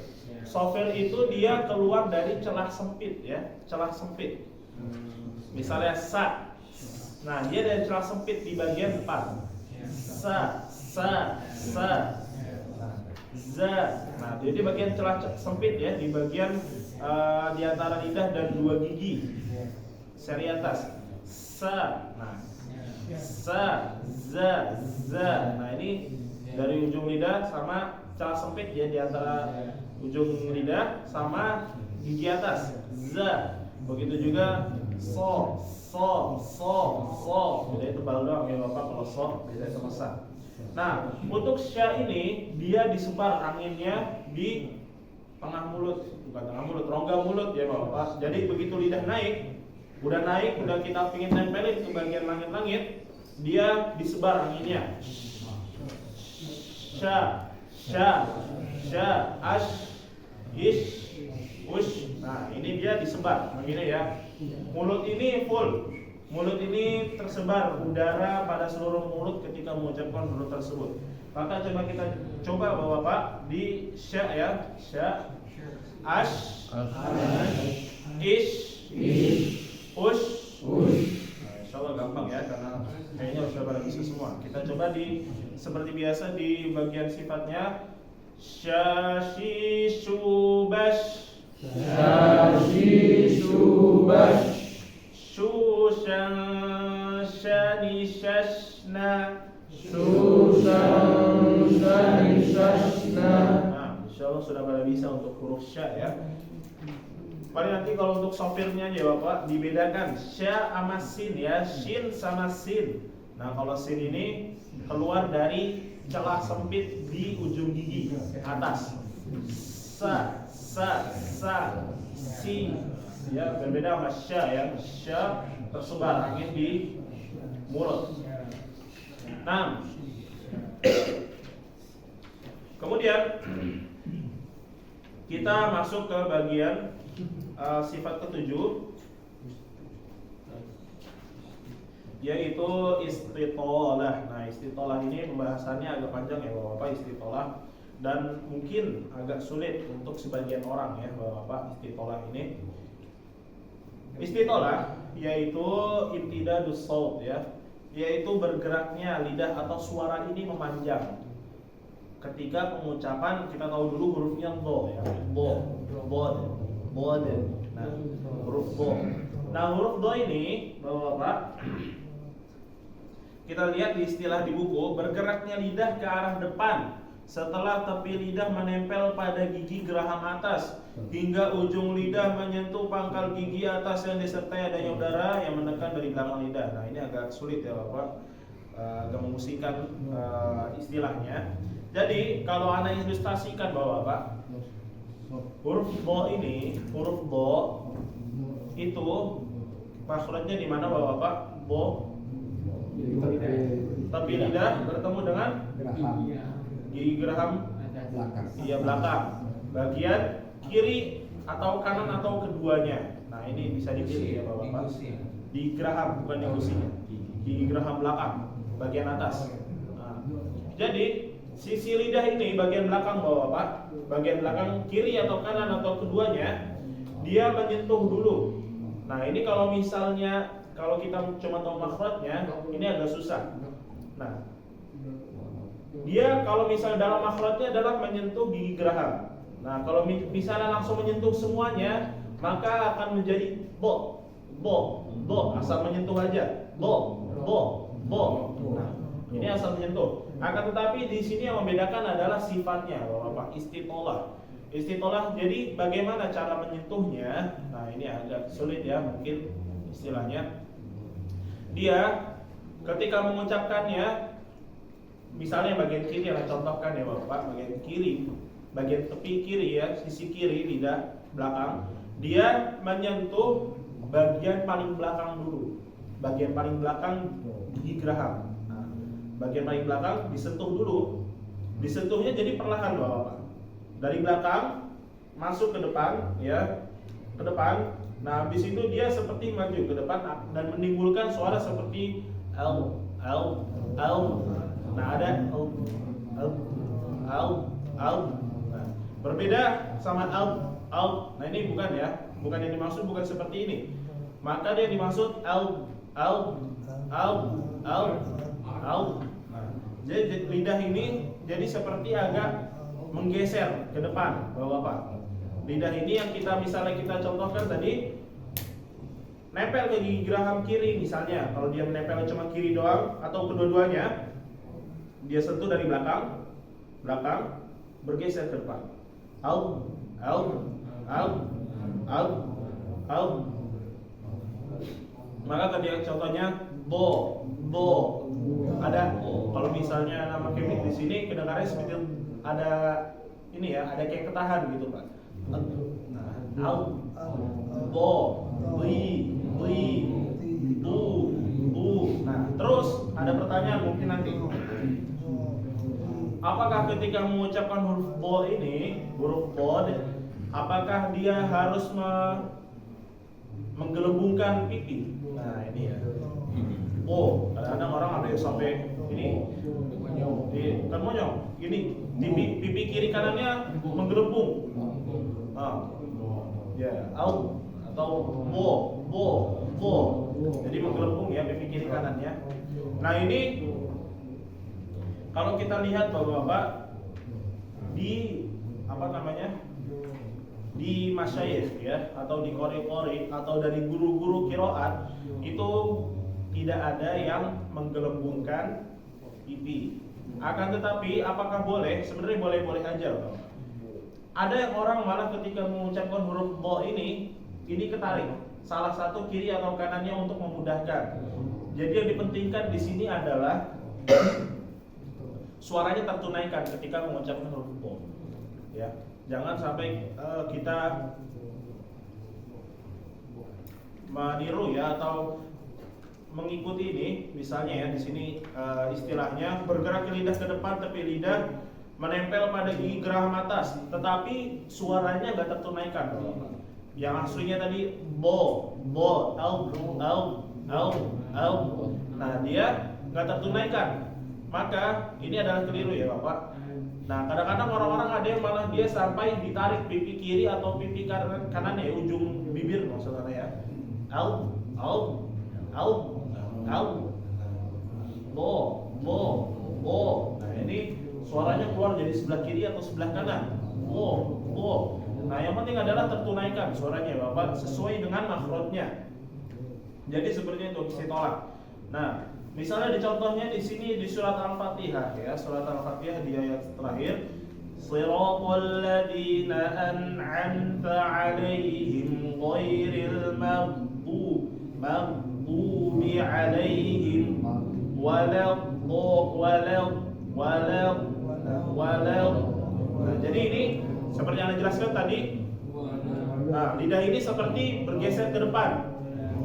itu dia keluar dari celah sempit ya, celah sempit. Misalnya sa. Nah, dia dari celah sempit di bagian depan. Sa. Za. Nah, dia di bagian celah sempit ya, di bagian di antara lidah dan dua gigi seri atas. Sa. Nah, sa, za. Nah, ini dari ujung lidah sama celah sempit ya, di antara ujung lidah sama gigi atas. Za. Begitu juga so. Beda tebal doang ya Bapak kalau so, beda sama sa. Nah, untuk sya ini dia disebar anginnya di tengah mulut, bukan tengah mulut, rongga mulut ya Bapak. Jadi begitu lidah naik, udah kita pingin tempelin ke bagian langit-langit, dia disebar anginnya. Sya, ash, ish, ush. Nah, ini dia disebar begini ya. Mulut ini full. Mulut ini tersebar udara pada seluruh mulut ketika mengucapkan huruf tersebut. Maka kita coba Bapak di sya ya. Sya, ash, ish, ush. Nah, insyaallah gampang ya, karena kayaknya sudah pada bisa semua. Kita coba di seperti biasa di bagian sifatnya. Syashi shubash. Shushan shani shashna. Nah, insyaallah sudah pada bisa untuk huruf sya ya. Paling nanti kalau untuk sopirnya aja Bapak dibedakan sya sama sin ya, shin sama sin. Nah kalau sin ini keluar dari celah sempit di ujung gigi atas. Sa, si. Ya, berbeda sama sya ya. Sya tersebar angin di mulut. Nah, kemudian kita masuk ke bagian sifat ketujuh, yaitu istitolah. Nah, istitolah ini pembahasannya agak panjang ya Bapak-bapak. Istitolah dan mungkin agak sulit untuk sebagian orang ya Bapak-bapak. Istitolah ini, istitolah yaitu imtidadus shaut ya, yaitu bergeraknya lidah atau suara ini memanjang ketika pengucapan. Kita tahu dulu hurufnya do ya, bo. Nah, huruf bo. Nah, huruf do ini, Bapak-bapak, kita lihat di istilah di buku, bergeraknya lidah ke arah depan setelah tepi lidah menempel pada gigi geraham atas hingga ujung lidah menyentuh pangkal gigi atas yang disertai adanya udara yang menekan dari belakang lidah. Nah, ini agak sulit ya Bapak, agak memusingkan istilahnya. Jadi kalau anak ilustrasikan Bapak-bapak, huruf bo ini, huruf bo itu maksudnya di mana Bapak-bapak? Bo tepi lidah bertemu dengan gigi geraham belakang, bagian kiri atau kanan atau keduanya. Nah, ini bisa dipilih ya Bapak-bapak. Di geraham, bukan di gusinya. Gigi geraham belakang, bagian atas. Nah, jadi sisi lidah ini bagian belakang Bapak-bapak, bagian belakang kiri atau kanan atau keduanya, dia menyentuh dulu. Nah, ini kalau misalnya kalau kita cuma tahu makhrajnya, ini agak susah. Nah, dia kalau misalnya dalam makhrajnya adalah menyentuh gigi geraham. Nah, kalau misalnya langsung menyentuh semuanya, maka akan menjadi bo, asal menyentuh aja, bo. Nah, ini asal menyentuh. Akan tetapi di sini yang membedakan adalah sifatnya, Bapak, istitolah. Istitolah, jadi bagaimana cara menyentuhnya? Nah, ini agak sulit ya, mungkin istilahnya. Dia ketika mengucapkannya, misalnya bagian kiri yang contohkan ya Bapak, bagian kiri, bagian tepi kiri ya, sisi kiri lidah belakang, dia menyentuh bagian paling belakang dulu, bagian paling belakang gigi geraham. Nah, bagian paling belakang disentuh dulu, disentuhnya jadi perlahan Bapak, dari belakang masuk ke depan ya, ke depan. Nah, habis itu dia seperti maju ke depan dan menimbulkan suara seperti L. Nah, ada L. Nah, berbeda sama L. Nah, ini bukan ya, bukan yang dimaksud, bukan seperti ini. Maka dia dimaksud L. Nah, jadi lidah ini jadi seperti agak menggeser ke depan, Bapak. Lidah ini yang misalnya kita contohkan tadi, nempel ke gigi geraham kiri misalnya. Kalau dia menempel cuma kiri doang atau kedua-duanya, dia sentuh dari belakang, bergeser ke depan. Au. Maka ketika contohnya bo. Ada kalau misalnya nama kemik di sini kedengarannya seperti ada ini ya, ada kayak ketahan gitu Pak. Nah, au, bo, bui, bu. Nah, terus ada pertanyaan mungkin nanti. Apakah ketika mengucapkan huruf bo ini, huruf bo, apakah dia harus menggelembungkan pipi? Nah, ini ya. Bo, kadang-kadang orang ada yang sampai ini, bukan monyong, ini pipi kiri kanannya menggelembung. Ya, au atau bo. Jadi menggelembung ya pipi kiri kanannya. Nah, ini kalau kita lihat Bapak-bapak di di masyayikh ya, atau di qori-qori atau dari guru-guru qiraat, itu tidak ada yang menggelembungkan pipi. Akan tetapi apakah boleh? Sebenarnya boleh-boleh aja Bapak. Ada yang orang malah ketika mengucapkan huruf bo ini ketarik salah satu kiri atau kanannya untuk memudahkan. Jadi yang dipentingkan di sini adalah suaranya tertunaikan ketika mengucapkan huruf bo. Ya, jangan sampai kita meniru ya atau mengikuti ini. Misalnya ya di sini istilahnya bergerak ke lidah ke depan, tepi lidah menempel pada gigi geraham atas, tetapi suaranya nggak tertunaikan. Yang aslinya tadi bo, au. Nah, dia nggak tertunaikan. Maka ini adalah keliru ya Bapak. Nah, kadang-kadang orang-orang ada yang malah dia sampai ditarik pipi kiri atau pipi kanan ya, ujung bibir maksudnya ya. Au. Bo. Nah, ini suaranya keluar jadi sebelah kiri atau sebelah kanan. Bo. Nah, yang penting adalah tertunaikan suaranya Bapak sesuai dengan makhrajnya. Jadi seperti itu istitolah. Nah, misalnya di contohnya di sini di surat Al-Fatihah ya, surat Al-Fatihah di ayat terakhir, Shiratal ladzina an'amta 'alaihim ghairil maghdubi 'alaihim Nah, jadi ini seperti yang dijelaskan tadi. Nah, lidah ini seperti bergeser ke depan.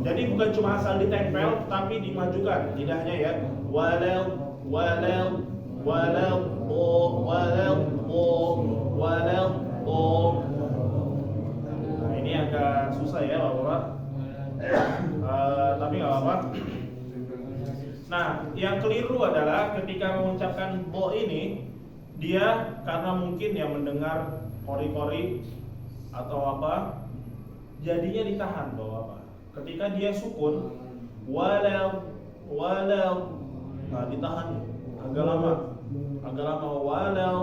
Jadi bukan cuma asal ditempel, tapi dimajukan lidahnya ya. Nah, ini agak susah ya, Bapak. Tapi nggak apa-apa. Nah, yang keliru adalah ketika mengucapkan bo ini, dia karena mungkin ya mendengar kori-kori atau apa, jadinya ditahan Bapak. Ketika dia sukun, walau, nah ditahan agak lama, walau,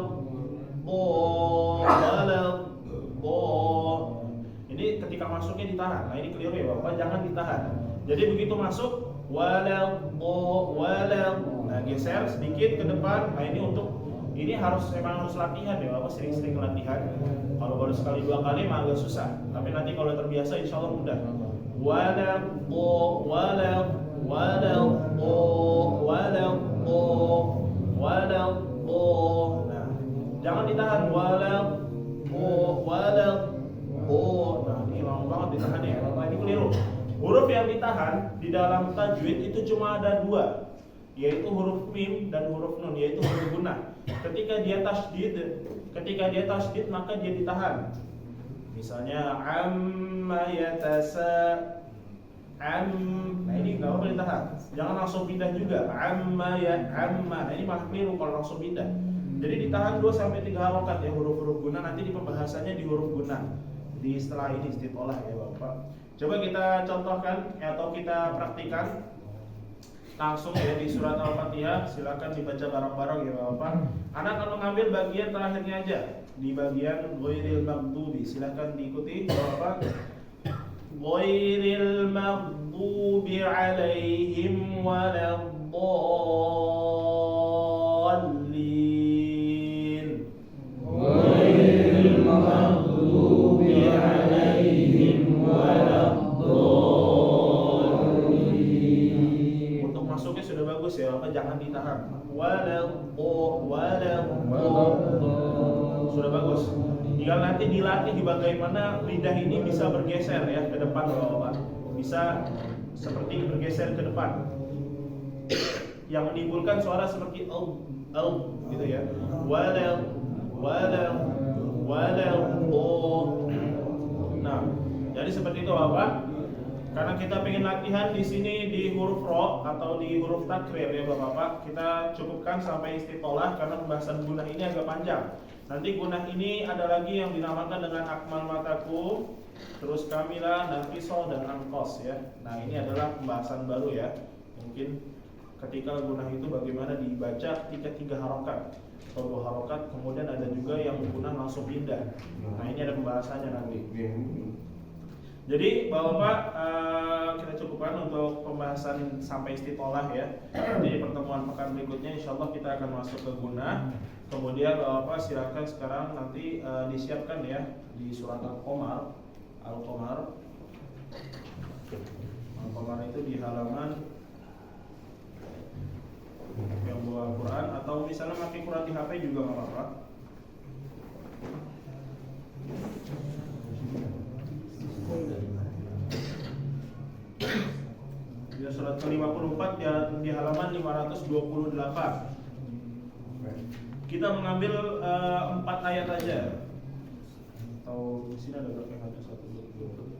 bo. Ini ketika masuknya ditahan. Nah ini keliru ya Bapak, jangan ditahan. Jadi begitu masuk, walau. Nah geser sedikit ke depan. Nah ini memang harus latihan ya Bapak, sering-sering latihan. Kalau baru sekali dua kali mah agak susah. Tapi nanti kalau terbiasa insya Allah mudah. Nah, jangan ditahan Nah, ini lama banget ditahan ya. Nah, ini keliru. Huruf yang ditahan di dalam tajwid itu cuma ada dua, yaitu huruf mim dan huruf nun, yaitu huruf gunnah. Ketika dia tasydid maka dia ditahan. Misalnya nah ini nggak boleh ditahan. Jangan langsung pindah juga. Nah ini malah keliru kalau langsung pindah. Jadi ditahan 2-3 harokat ya huruf-huruf gunnah. Nanti di pembahasannya di huruf gunnah di setelah ini istitolah ya Bapak. Coba kita contohkan atau kita praktikan langsung ya di surat Al-Fatihah. Silakan dibaca bareng-bareng ya Bapak. Anak akan mengambil bagian terakhirnya aja, di bagian ghairil maghdubi. Silakan diikuti Bapak. Ghairil maghdubi 'alaihim waladdallin. Ghairil maghdubi 'alaihim waladdallin. Untuk masuknya sudah bagus ya Bapak, jangan ditahan. Sudah bagus. Tinggal nanti dilatih di bagaimana lidah ini bisa bergeser ya ke depan Bapak. Bisa seperti bergeser ke depan. Yang menimbulkan suara seperti gitu ya. Nah, jadi seperti itu Bapak. Karena kita pengen latihan di sini di huruf ro atau di huruf takrir ya Bapak, kita cukupkan sampai istitolah karena pembahasan gunnah ini agak panjang. Nanti gunnah ini ada lagi yang dinamakan dengan akmal mataku, terus kamilah, nafisah dan angkos ya. Nah ini adalah pembahasan baru ya. Mungkin ketika gunnah itu bagaimana dibaca ketika 3 harokat atau 2 harokat, kemudian ada juga yang gunnah langsung pindah. Nah ini ada pembahasannya nanti. Jadi Bapak, kita cukupkan untuk pembahasan sampai istitolah ya. Nanti di pertemuan pekan berikutnya insya Allah kita akan masuk ke gunnah. Kemudian Bapak silakan sekarang nanti disiapkan ya di surat Al-Qamar. Al-Qamar itu di halaman yang bawa Quran atau misalnya pakai Quran di HP juga nggak apa-apa. Ya, surat ke-54 di halaman 528. Kita mengambil 4 ayat aja. Atau di sini ada berapa ayat? 1, 2, 3.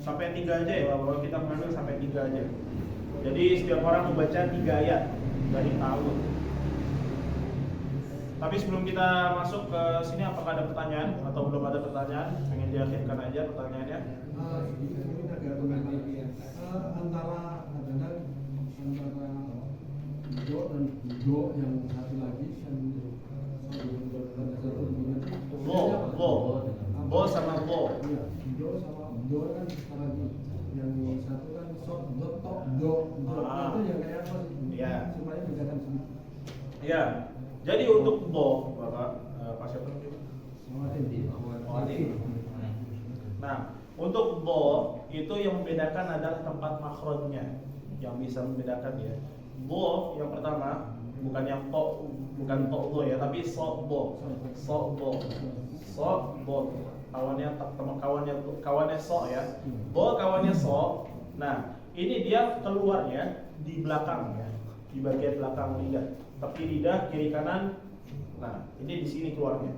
Sampai 3 aja ya Bapak, kita mengambil sampai 3 aja. Jadi setiap orang membaca 3 ayat dari ta'awud. Tapi sebelum kita masuk ke sini, apakah ada pertanyaan atau belum ada pertanyaan? Pengen diakhirkan aja pertanyaannya. Ini agak berbeda antara do dan do yang satu lagi Bo sama bo. Iya, do sama do kan lagi. Yang satu kan sok do tok do. Itu yang kayak apa sih? Iya. Supaya bedakan sedikit. Ya. Jadi untuk bo, Bapak Pak siapa namanya? Muhammad. Nah, untuk bo itu yang membedakan adalah tempat makhrajnya yang bisa membedakan ya. Bo yang pertama bukan yang to, bukan to bo ya, tapi so bo. So bo. So bo. Kawannya so ya. Bo kawannya so. Nah, ini dia keluarnya di belakang ya, di bagian belakang lidah. Tepi lidah kiri kanan. Nah, ini di sini keluarnya.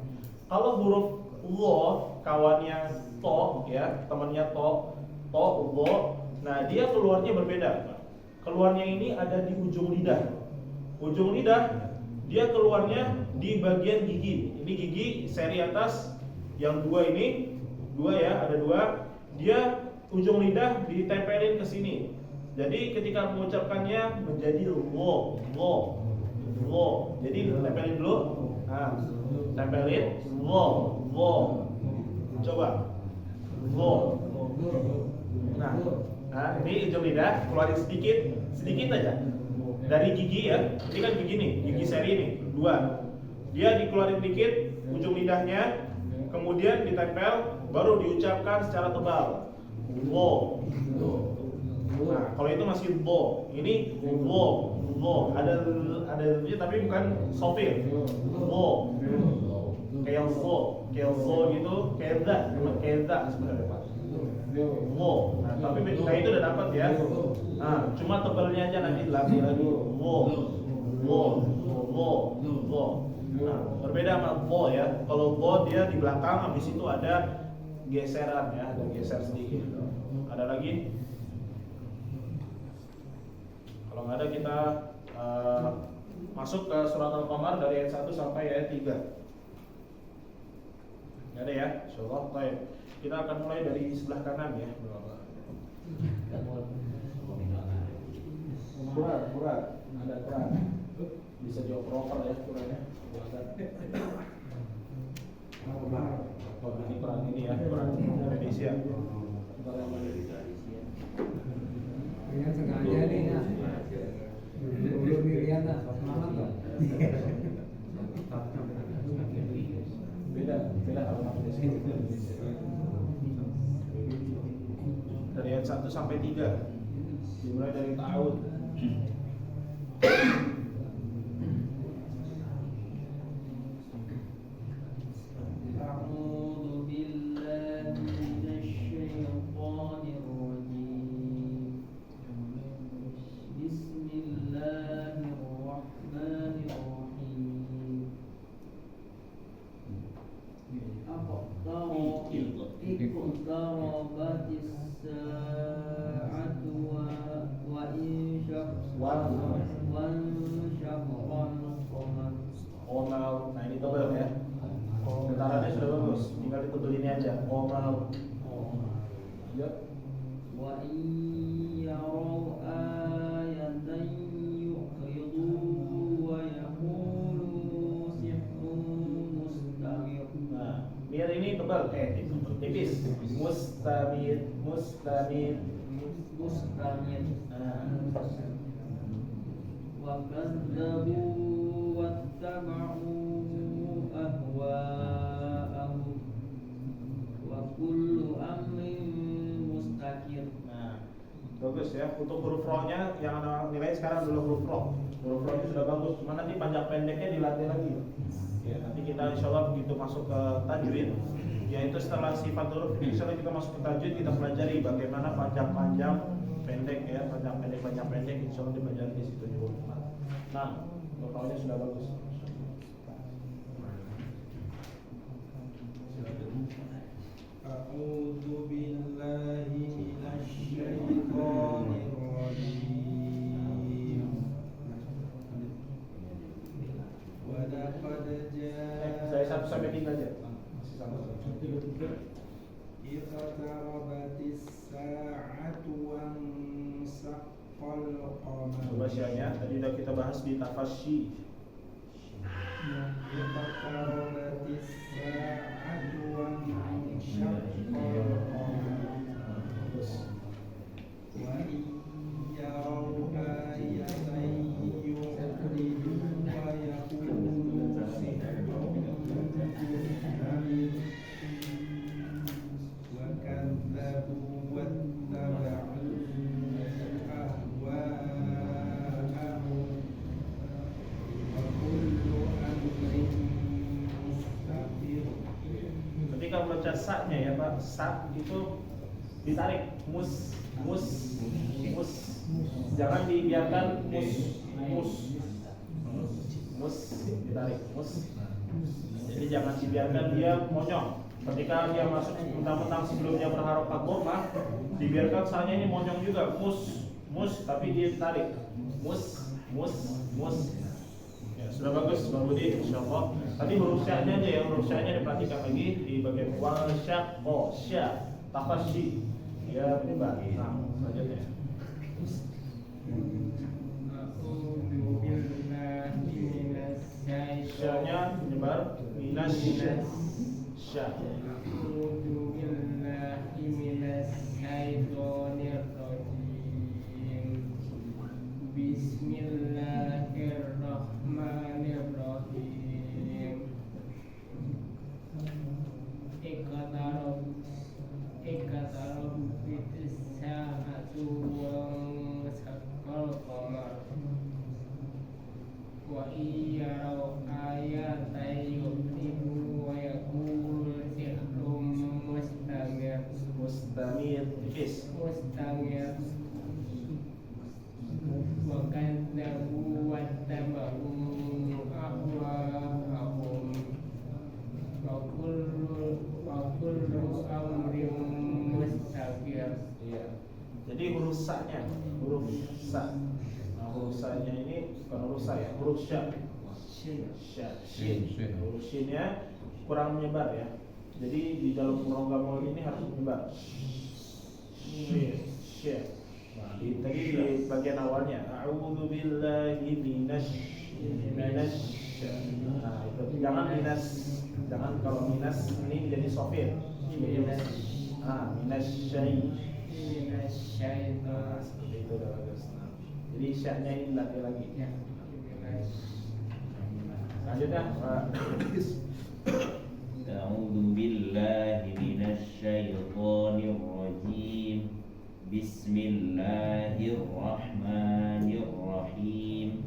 Kalau huruf lo kawannya to ya, temannya to lo. Nah, dia keluarnya berbeda. Keluarnya ini ada di ujung lidah. Ujung lidah dia keluarnya di bagian gigi. Ini gigi seri atas yang dua ini, dua ya, ada dua. Dia ujung lidah ditempelin ke sini. Jadi ketika mengucapkannya menjadi lo. Jadi tempelin dulu. Nah, tempelin lo. Coba. Lo. Nah, ini ujung lidah keluarin sedikit aja. Dari gigi ya. Ini kan gigi nih, gigi seri ini, dua. Dia dikeluarin dikit ujung lidahnya, kemudian ditempel, baru diucapkan secara tebal. Lo. Nah, kalau itu masih bo. Ini lo. Ada tapi bukan sopir. Lo. Kayak zo gitu, kayak za sebenarnya Pak. Lo. Nah, tapi nah itu udah dapat ya. Nah, cuma tebalnya aja nanti lagi. Lo. Nah, berbeda sama bo ya. Kalau bo dia di belakang, habis itu ada geseran ya, ada geser sedikit. Ada lagi? Kalau nggak ada kita masuk ke surat Al-Qamar dari ayat 1 sampai ayat 3. Nggak ada ya? Insyaallah. Baik. Kita akan mulai dari sebelah kanan ya. Kurat. Ada kurat. Bisa dioper-oper ya kuratnya. Ini kurat ini ya, kurat Indonesia. Yang sengaja nih ya. Dulu Miriana, semangat loh. Beda dari ayat 1 sampai 3 dimulai dari ta'awud. Nah ini tebal ya. Getarannya sudah bagus, tinggal ditebelin aja. Omal. Ya. Wa iyyaru ayatan yu'ridu wa yaqulu sihrun mustamir. Nah, biar ini tebal, tipis. Mustamir. Wa kadzabu wattaba'u ahwa'ahum wa kullu amrin mustaqir. Nah, bagus ya. Untuk huruf ro-nya yang ana nilai sekarang adalah huruf ro. Huruf ro-nya sudah bagus, cuma nanti panjang pendeknya dilatih lagi. Ya, nanti kita insyaallah begitu masuk ke tajwid, yaitu setelah sifat huruf insyaallah kita masuk ke tajwid, kita pelajari bagaimana panjang pendek ya, panjang pendek insyaallah dipelajari di situ juga. Nah, ro-nya sudah bagus. A'udzu billahi minasy syaithanir rajim. Wa laqad Saya 1 sampai 3 aja. Masih sama. iqtarabatis sa'atu wan saqqal qamar. Coba syiarnya tadi udah kita bahas di tafasyi. اقتربت الساعة وانشق القمر وإن يروا آية يعرضوا ويقولوا سحر مستمر وكذبوا واتبعوا أهواءهم وكل أمر مستقر. Ketika membaca sa-nya ya Pak, sa itu ditarik mus. Jangan dibiarkan mus ditarik mus. Jadi jangan dibiarkan dia monyong. Ketika dia masuk mentang-mentang sebelum dia berharap dhammah, dibiarkan sa-nya ini monyong juga mus tapi dia ditarik mus. Ya, sudah bagus Bang Budi, insyaallah. Tadi huruf sya-nya aja ya, huruf sya-nya diperhatikan lagi di bagian wal syaqqa sya tafashi. Ya, menyebar. Nah, selanjutnya. A'udzu billahi minas Sya-nya menyebar minas sya. A'udzu billahi minas syaitonir rajim. Bismillahirrahmanirrahim. Iqtarab bitis sa'atu wa saqqal qamar wa iyarau ayatan yu'minu wa yaqulu sihrun mustamir Ifis. wa kadzabu wattaba'u ahwa'ahum wa kullu amrin mustaqir. Iya. Jadi huruf sa-nya, huruf sa. Nah, huruf sa-nya ini bukan huruf sa ya, huruf sya. Shin. Huruf shin-nya kurang menyebar ya. Jadi di dalam rongga mulut ini harus menyebar. Shin. Nah, tadi di bagian awalnya a'udzu billahi minas. Nah, itu jangan minas. Jangan kalau minas ini menjadi sofir. Minas syai. Nah, seperti itu udah bagus. Nah, jadi sya-nya ini dilatih lagi. Lanjutnya Pak. A'udzu billahi minasy syaithanir rajim. Bismillahirrahmanirrahim.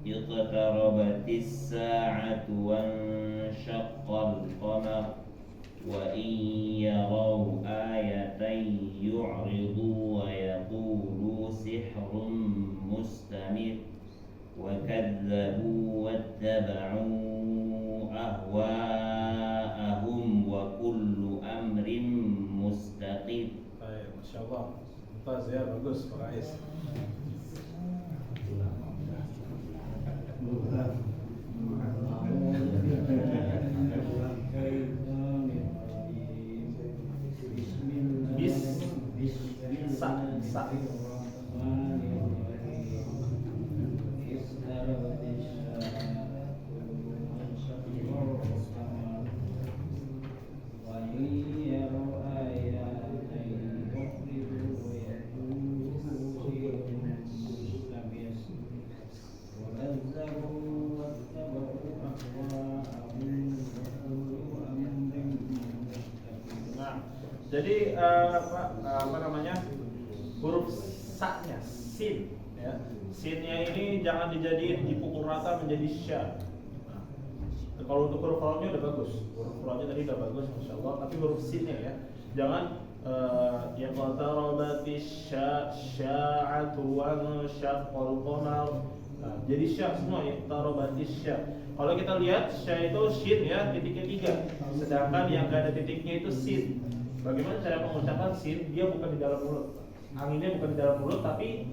Iqtarabatis sa'atu wanshaqqal qamar wa in yaraw ayatan yu'ridu wa yaqulu sihrun mustamir wa kadzabu wattaba'u ahwa'ahum wa kullu amrin mustaqim. Baik, masyaallah. Mumtaz ya, bagus Pak Ais. Sa. Jadi apa namanya, huruf sa-nya sin ya. Sin-nya ini jangan dijadiin dipukul rata menjadi sya. Nah, kalau untuk huruf ra-nya udah bagus, huruf ra-nya tadi udah bagus masyaallah, tapi huruf sin-nya ya jangan yang qatarabatis sya'atu wa syaqqal qamar. Nah, jadi sya semua ya, qatarabatis sya. Kalau kita lihat sya itu shin ya, titiknya 3. Sedangkan yang gak ada titiknya itu sin. Bagaimana cara mengucapkan sin? Dia bukan di dalam mulut. Anginnya bukan di dalam mulut, tapi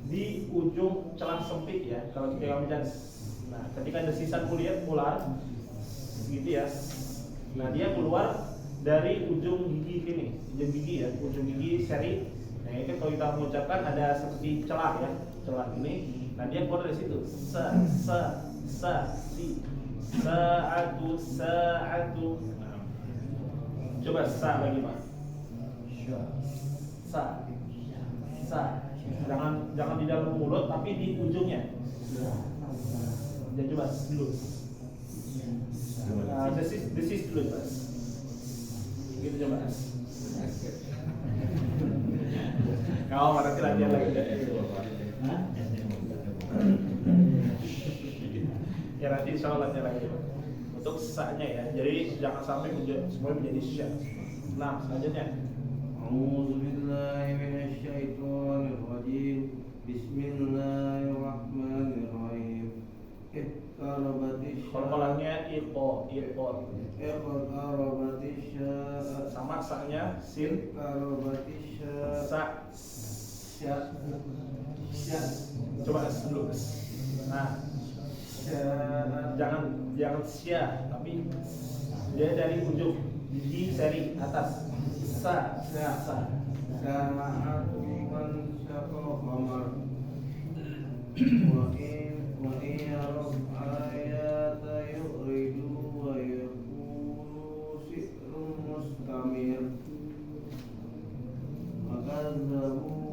di ujung celah sempit ya. Kalau kita bicara, nah ketika ada sisa kulit ular, gitu ya. Nah dia keluar dari ujung gigi sini, ujung gigi ya, ujung gigi seri. Nah itu kalau kita mengucapkan ada seperti celah ya, celah ini. Nah dia keluar dari situ. Sa'atu. Nah. Coba sa lagi Pak. Sa. Jangan di dalam mulut tapi di ujungnya. Dan coba dulu. This is dulu Mas. Gitu coba. Kau nanti latihan lagi. Ya nanti insya Allah latihan lagi untuk sa-nya ya. Jadi jangan sampai semuanya menjadi sya. Nah selanjutnya. أعوذ بالله من الشيطان الرجيم بسم الله الرحمن الرحيم اقتربت Kolkolahnya iqo. اقتربت الساعة Sama sa-nya sin. اقتربت الساعة Sa. Sya. Coba dulu. Nah, jangan sya, tapi dia dari ujung di seri atas. Sa. ساعة وانشق القمر وإن يروا آيات يعرضوا ويقولوا سحر مستمر وكذبوا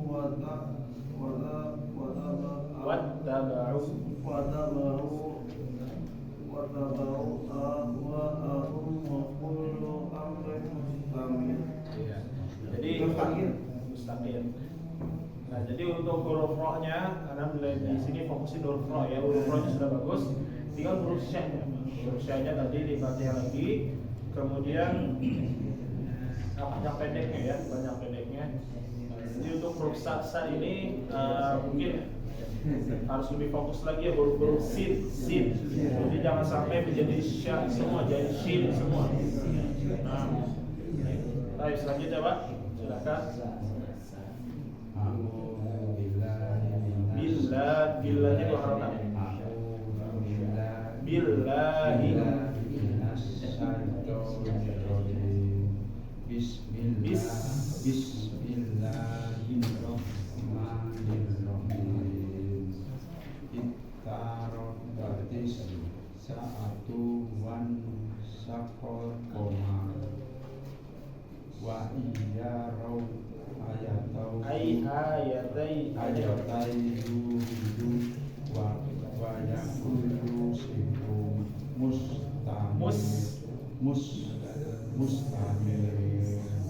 واتبعوا أهواءهم وكل أمر مستمر. Jadi mustaqil. Nah, jadi untuk huruf ro-nya, karena mulai di sini fokusin huruf ro ya, huruf ro-nya sudah bagus. Tinggal huruf sya-nya. Huruf sya-nya tadi diperhatikan lagi. Kemudian panjang pendeknya ya, panjang pendeknya. Jadi untuk huruf sa ini mungkin harus lebih fokus lagi ya, huruf sin. Jadi jangan sampai menjadi sya semua, jadi shin semua. Nah, baik selanjutnya Pak, silakan. Billahnya dua harokat. Billahi. Bismillahirrahmanirrahim. Iqtarabatis sa'atu wan syaqal qamar. Wa iyarau ayatai yuridu wa yakulu sikum mustamir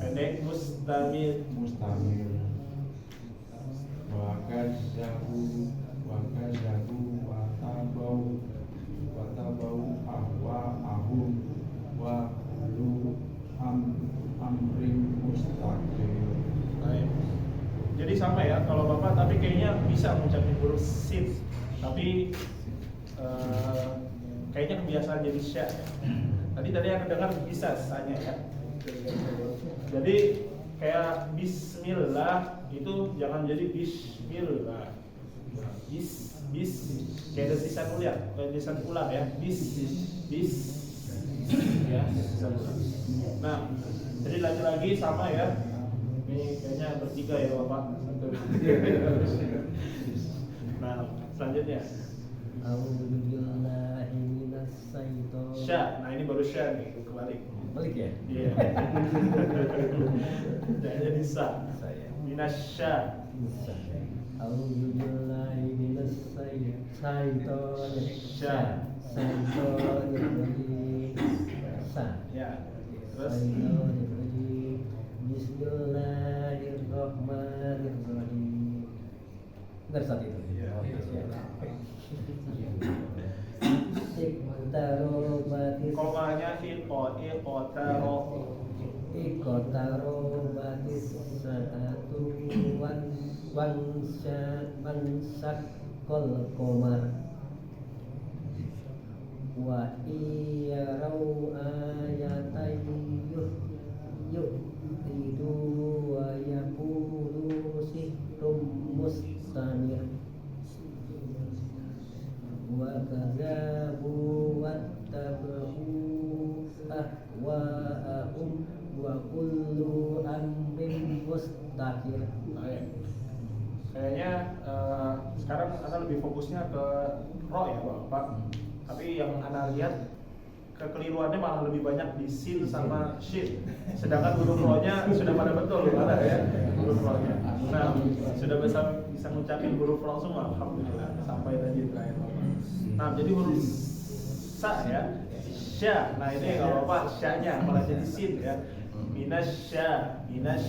Pendek mustamil. wa kazabu wa tabau ahum wa lu amrim mustaqim. Baik. Jadi sama ya, kalau Bapak tapi kayaknya bisa mengucapkan huruf sin, tapi kayaknya kebiasaan jadi sya. Tadi aku dengar bisa sanya ya. Jadi kayak bismillah itu jangan jadi bismillah. Bis kayak desisan ulang ya. Bis ya, desisan ulang. Nah, jadi lagi-lagi sama ya. Ini kayaknya bertiga ya Bapak. Nah, selanjutnya sya. Nah, ini baru sya nih, kebalik. Balik ya? Iya. Jadi sa. Minasya. A'udzubillahi minasyaitonirrajim. Ya. Terus Bismillahirrahmanirrahim. Benar saat itu. Iya. Komanya Iqtaro batis sa'atu wansakol komar wa iyarau ayatai yu'tidu wa yakulu sihrum mustamir wa kadzabu wattaba'u ahwa'ahum wa kullu amrin mustaqir. Kayaknya sekarang Anda lebih fokusnya ke ro ya Pak. Tapi yang Anda lihat kekeliruannya malah lebih banyak di sin sama shin. Sedangkan huruf ro-nya sudah pada betul, ada ya huruf ro-nya. Nah, sudah bisa ngucapin huruf ro semua, alhamdulillah sampai tadi terakhir. Nah, jadi huruf sa ya, sya. Nah ini kalau apa sya-nya malah jadi sin ya. Minasya. Nah,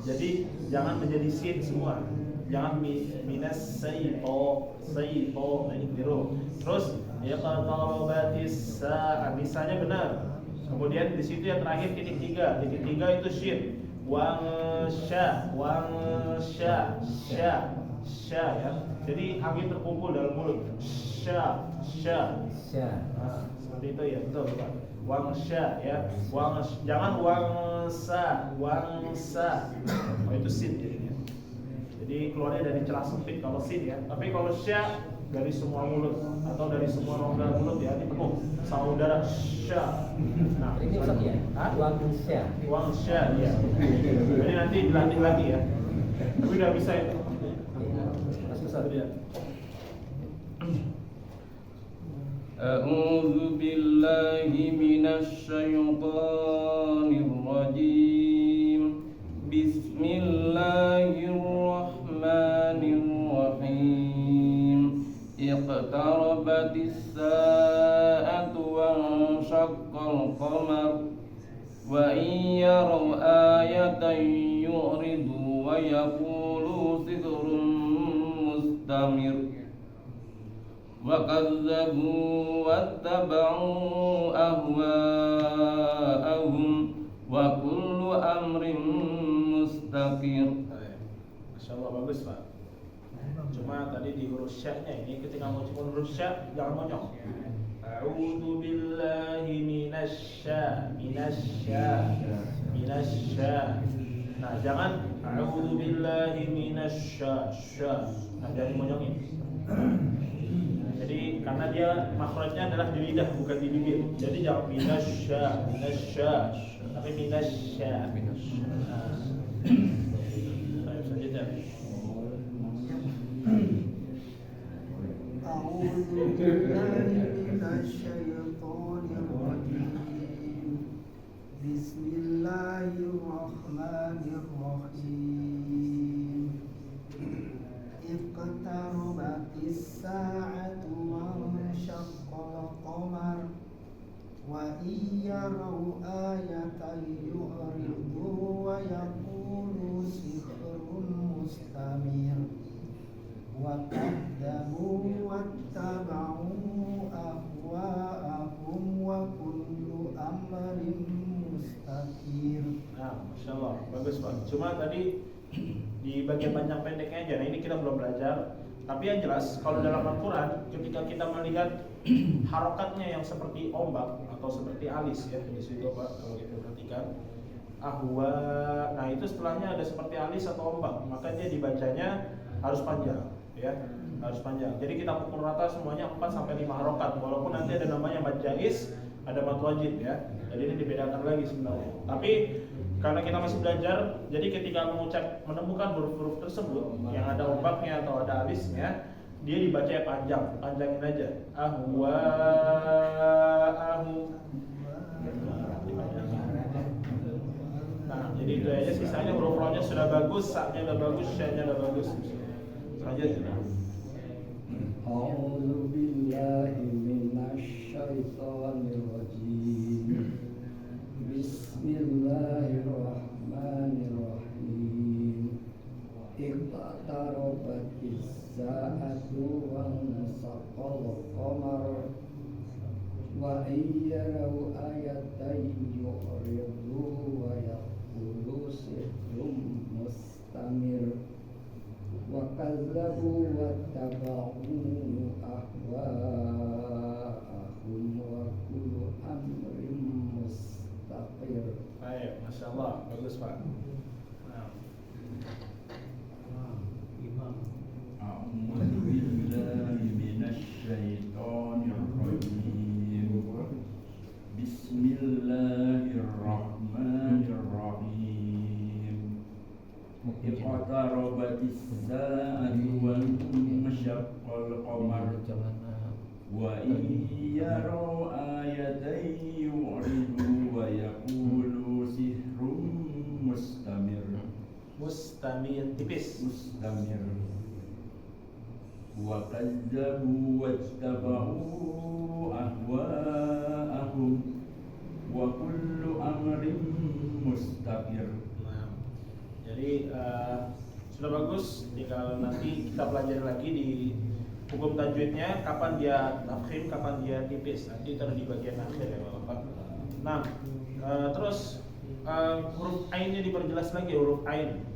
jadi jangan menjadi sin semua. Jangan minas sayto. Nah ini keliru. Terus ya qarabatis sa, bisanya benar. Kemudian di situ yang terakhir titik tiga itu shin. Sya ya. Jadi angin terkumpul dalam mulut. Sya. Nah, seperti itu ya, betul Pak. Wangsya ya. Jangan wangsa. Oh, itu sin jadinya. Jadi keluarnya dari celah sempit kalau sin ya. Tapi kalau sya dari semua mulut atau dari semua rongga mulut ya, ini penuh sama udara. Sya. Nah, Ini Ustaz ya? Wangsya ya. Jadi nanti dilatih lagi ya. Tapi udah bisa ya. Masih Ustaz ya. أعوذ بالله من الشيطان الرجيم بسم الله الرحمن الرحيم اقتربت الساعة وانشق القمر وإن يروا آية يعرضوا ويقولوا سحر مستمر وكذبوا واتبعوا أهواءهم وكل أمر مستقر. Masya Allah, bagus Pak. Cuma tadi di huruf sya-nya ini ketika mau cuma huruf sya jangan monyong. A'udzu billahi minasya. Nah, jangan a'udzu billahi minasya. Nah, jangan monyongin. Jadi karena dia makhrajnya adalah di lidah bukan di bibir. Jadi jangan minasya, tapi minasya. Nah. Baik, selanjutnya. A'udzu billahi minasyaitonir rajim. Bismillahirrahmanirrahim. Iqtarabatis sa'atu wanshaqqal qamar wa iyyaraw ayatan yu'ridu wa yaqulu sihrun mustamir wa kadzabu wattaba'u ahwa'ahum wa kullu amrin mustaqir. Nah, Masya Allah, bagus Pak. Cuma tadi di bagian panjang pendeknya aja. Nah ini kita belum belajar. Tapi yang jelas kalau dalam Al-Quran ketika kita melihat harokatnya yang seperti ombak atau seperti alis ya di situ Pak, kalau kita perhatikan ahwa, nah itu setelahnya ada seperti alis atau ombak, maka dia dibacanya harus panjang ya, harus panjang. Jadi kita pukul rata semuanya 4 sampai 5 harokat, walaupun nanti ada namanya mad jaiz, ada mad wajib ya. Jadi ini dibedakan lagi sebenarnya. Tapi karena kita masih belajar, jadi ketika menemukan huruf-huruf tersebut yang ada ombaknya atau ada alisnya, dia dibacanya panjangin aja. Ahwa, ahu. Nah, jadi itu aja. Sisanya huruf rohnya sudah bagus, sa-nya udah bagus, sya-nya udah bagus. Selanjutnya. A'udzu billahi minasyaitonir rajim. Bismillahirrahmanirrahim. Iqtarabatis sa'atu wanshaqqal qamar wa iyyaraw ayatan yu'ridu wa yaqulu sihrun mustamir wa kadzabu wattaba'u ahwa'ahum wa kullu amrin mustaqir. Baik, Masya Allah, bagus Pak. Nah. أعوذ بالله من الشيطان الرجيم بسم الله الرحمن الرحيم اقتربت الساعة وانشق القمر يروا آية يعرضوا ويقولوا سحر مستمر Mustamir tipis. مستمر وكذبوا واتبعوا أهواءهم وكل أمر مستقر. Nah, jadi sudah bagus. Tinggal nanti kita pelajari lagi di hukum tajwidnya, kapan dia tafkhim, kapan dia tipis. Nanti itu di bagian akhir ya Bapak. Nah, terus huruf ainnya diperjelas lagi, huruf ain.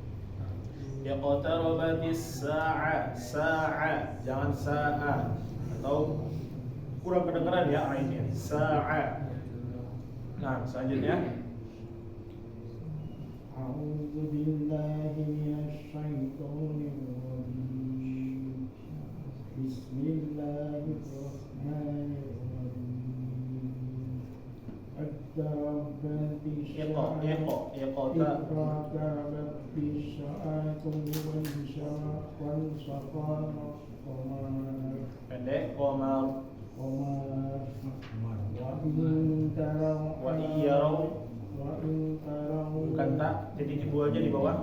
Iqtarabatis sa'a, sa'a, jangan sa'a, atau kurang kedengeran ya ainnya, sa'a. Nah, selanjutnya أعوذ بالله من الشيطان الرجيم بسم الله الرحمن الرحيم اقتربت الساعة اقتربت الساعة وانشق القمر pendek qamar wa iyarau, bukan tak, titik dua aja di bawah.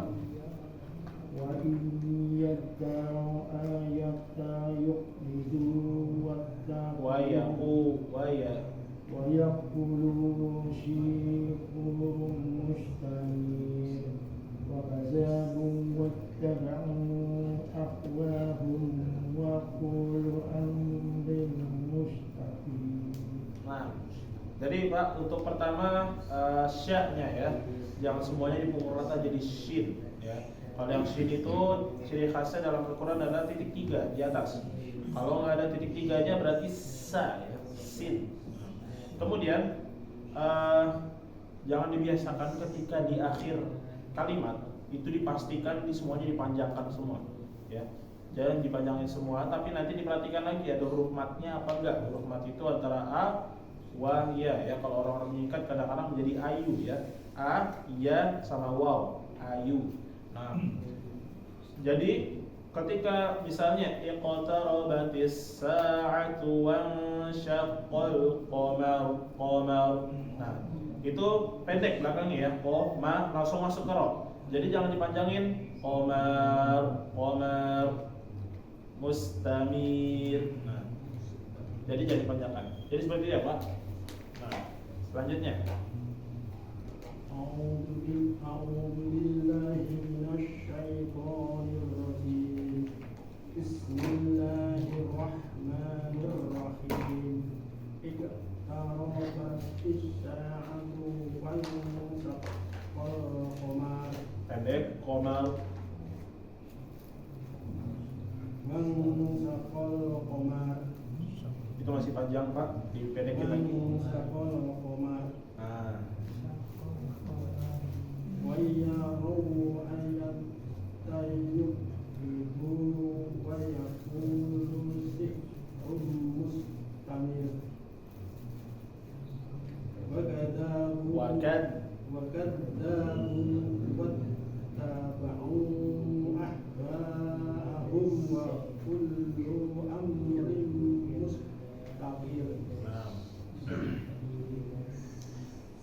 Wa yaqu wa ya ويقولوا شيخ مستنير وكذبوا واتبعوا أهواهم وكل أمر مستقيم. Nah, jadi Pak, untuk pertama sya-nya ya, jangan semuanya dipukul rata jadi shin ya. Kalau yang shin itu ciri khasnya dalam Al-Quran adalah titik 3 di atas. Kalau nggak ada titik 3-nya berarti sa ya, sin. Kemudian jangan dibiasakan ketika di akhir kalimat itu dipastikan di semuanya dipanjangkan semua ya. Jangan dipanjangin semua, tapi nanti diperhatikan lagi ada huruf matnya apa enggak. Huruf mat itu antara a, wa, ya ya. Kalau orang-orang menyikat kadang-kadang menjadi ayu ya. A, ya sama waw, ayu. Nah, jadi ketika misalnya iqtarabatis sa'atu wansyaqqal qamar. Nah, itu pendek belakangnya ya. Qama langsung masuk ke ro. Jadi jangan dipanjangin qamar mustamir. Nah, jadi jangan dipanjangkan. Jadi seperti itu ya, Pak. Nah, selanjutnya أعوذ بالله من الشيطان الرجيم بسم الله الرحمن الرحيم اقتربت الساعة وانشق القمر pendek qamar وانشق القمر itu masih panjang, Pak. Dipendekin lagi. وانشق القمر Nah, ويروا آية يعرضوا ويقولوا سحر مستمر وكذبوا واتبعوا أهواءهم وكل أمر مستقر.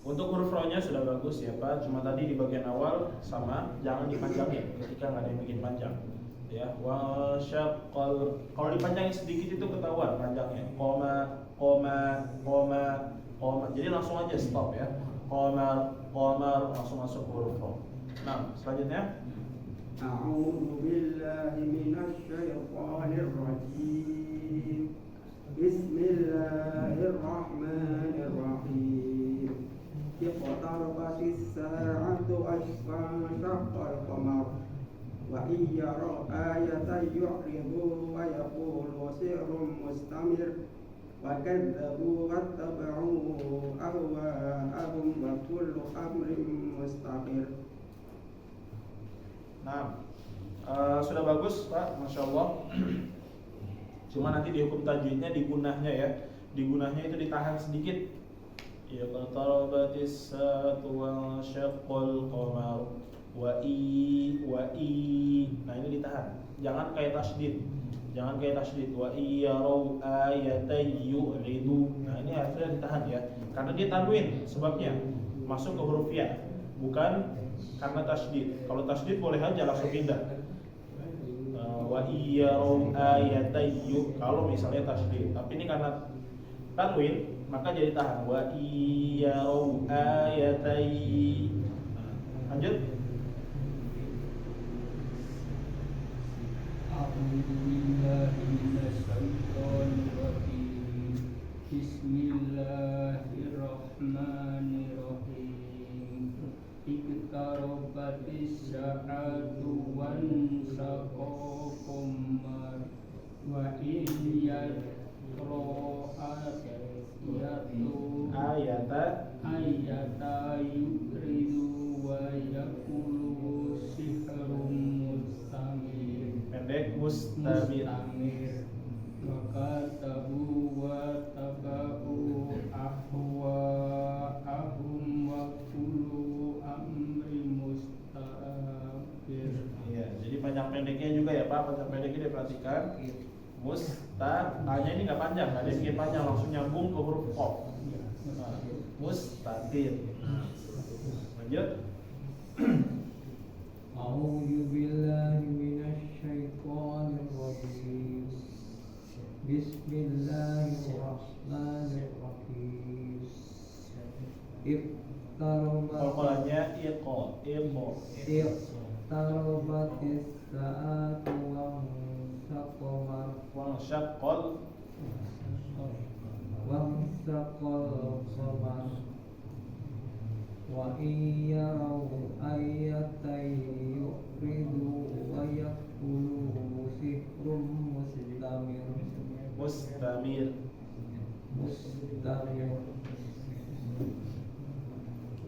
Untuk huruf ro-nya sudah bagus ya Pak, cuma tadi di bagian awal sama, jangan dipanjangin ketika nggak ada yang bikin panjang ya. Wa syaqqal, kalau dipanjangin sedikit itu ketahuan panjangnya. Koma, jadi langsung aja stop ya. Qamar langsung masuk huruf ro. Nah, selanjutnya أعوذ بالله من الشيطان الرجيم بسم الله الرحمن الرحيم اقتربت الساعة وانشق القمر وإن يروا آية يعرضوا ويقولوا سحر مستمر وكذبوا واتبعوا أهواءهم وكل أمر مستقر. Nah, sudah bagus Pak, Masya Allah. Cuma nanti di hukum tajwidnya di gunahnya ya, di gunahnya itu ditahan sedikit. Iqtarabatis sa'atu wansyaqqal qamar wa i. Nah, ini ditahan. Jangan kayak tasydid. Jangan kayak tasydid wa iyarau ayatan yu'ridu. Nah, ini harusnya ditahan ya. Karena dia tanwin sebabnya masuk ke huruf ya, bukan karena tasydid. Kalau tasydid boleh aja langsung pindah. Wa iyarau ayatan kalau misalnya tasydid. Tapi ini karena tanwin maka jadi tahan. Wa iyarau ayatan. Lanjut. A'udzu billahi minasyaitonir rajim. Bismillahirrahmanirrahim. Iqtarabatis sa'atu wan syaqqal qamar wa ayata yuridu wa yaqulu sihrun mustamir. Pendek mustamir. Wa katabu wa tabu ahwa'ahum wa kullu amri mustabir. Iya, jadi panjang pendeknya juga ya Pak, panjang pendeknya diperhatikan. Tanya ini nggak panjang, nggak ada yang bikin panjang, langsung nyambung ke huruf qaf. Nah, mustatir. Lanjut. A'udzu billahi minasyaitonir rajim. Bismillahirrahmanirrahim. Qalqalanya iqo. Iqtarabatis sa'atu Wansyaqqal qamar wa iyarau ayatan yu'ridu wa yaqulu sihrun mustamir.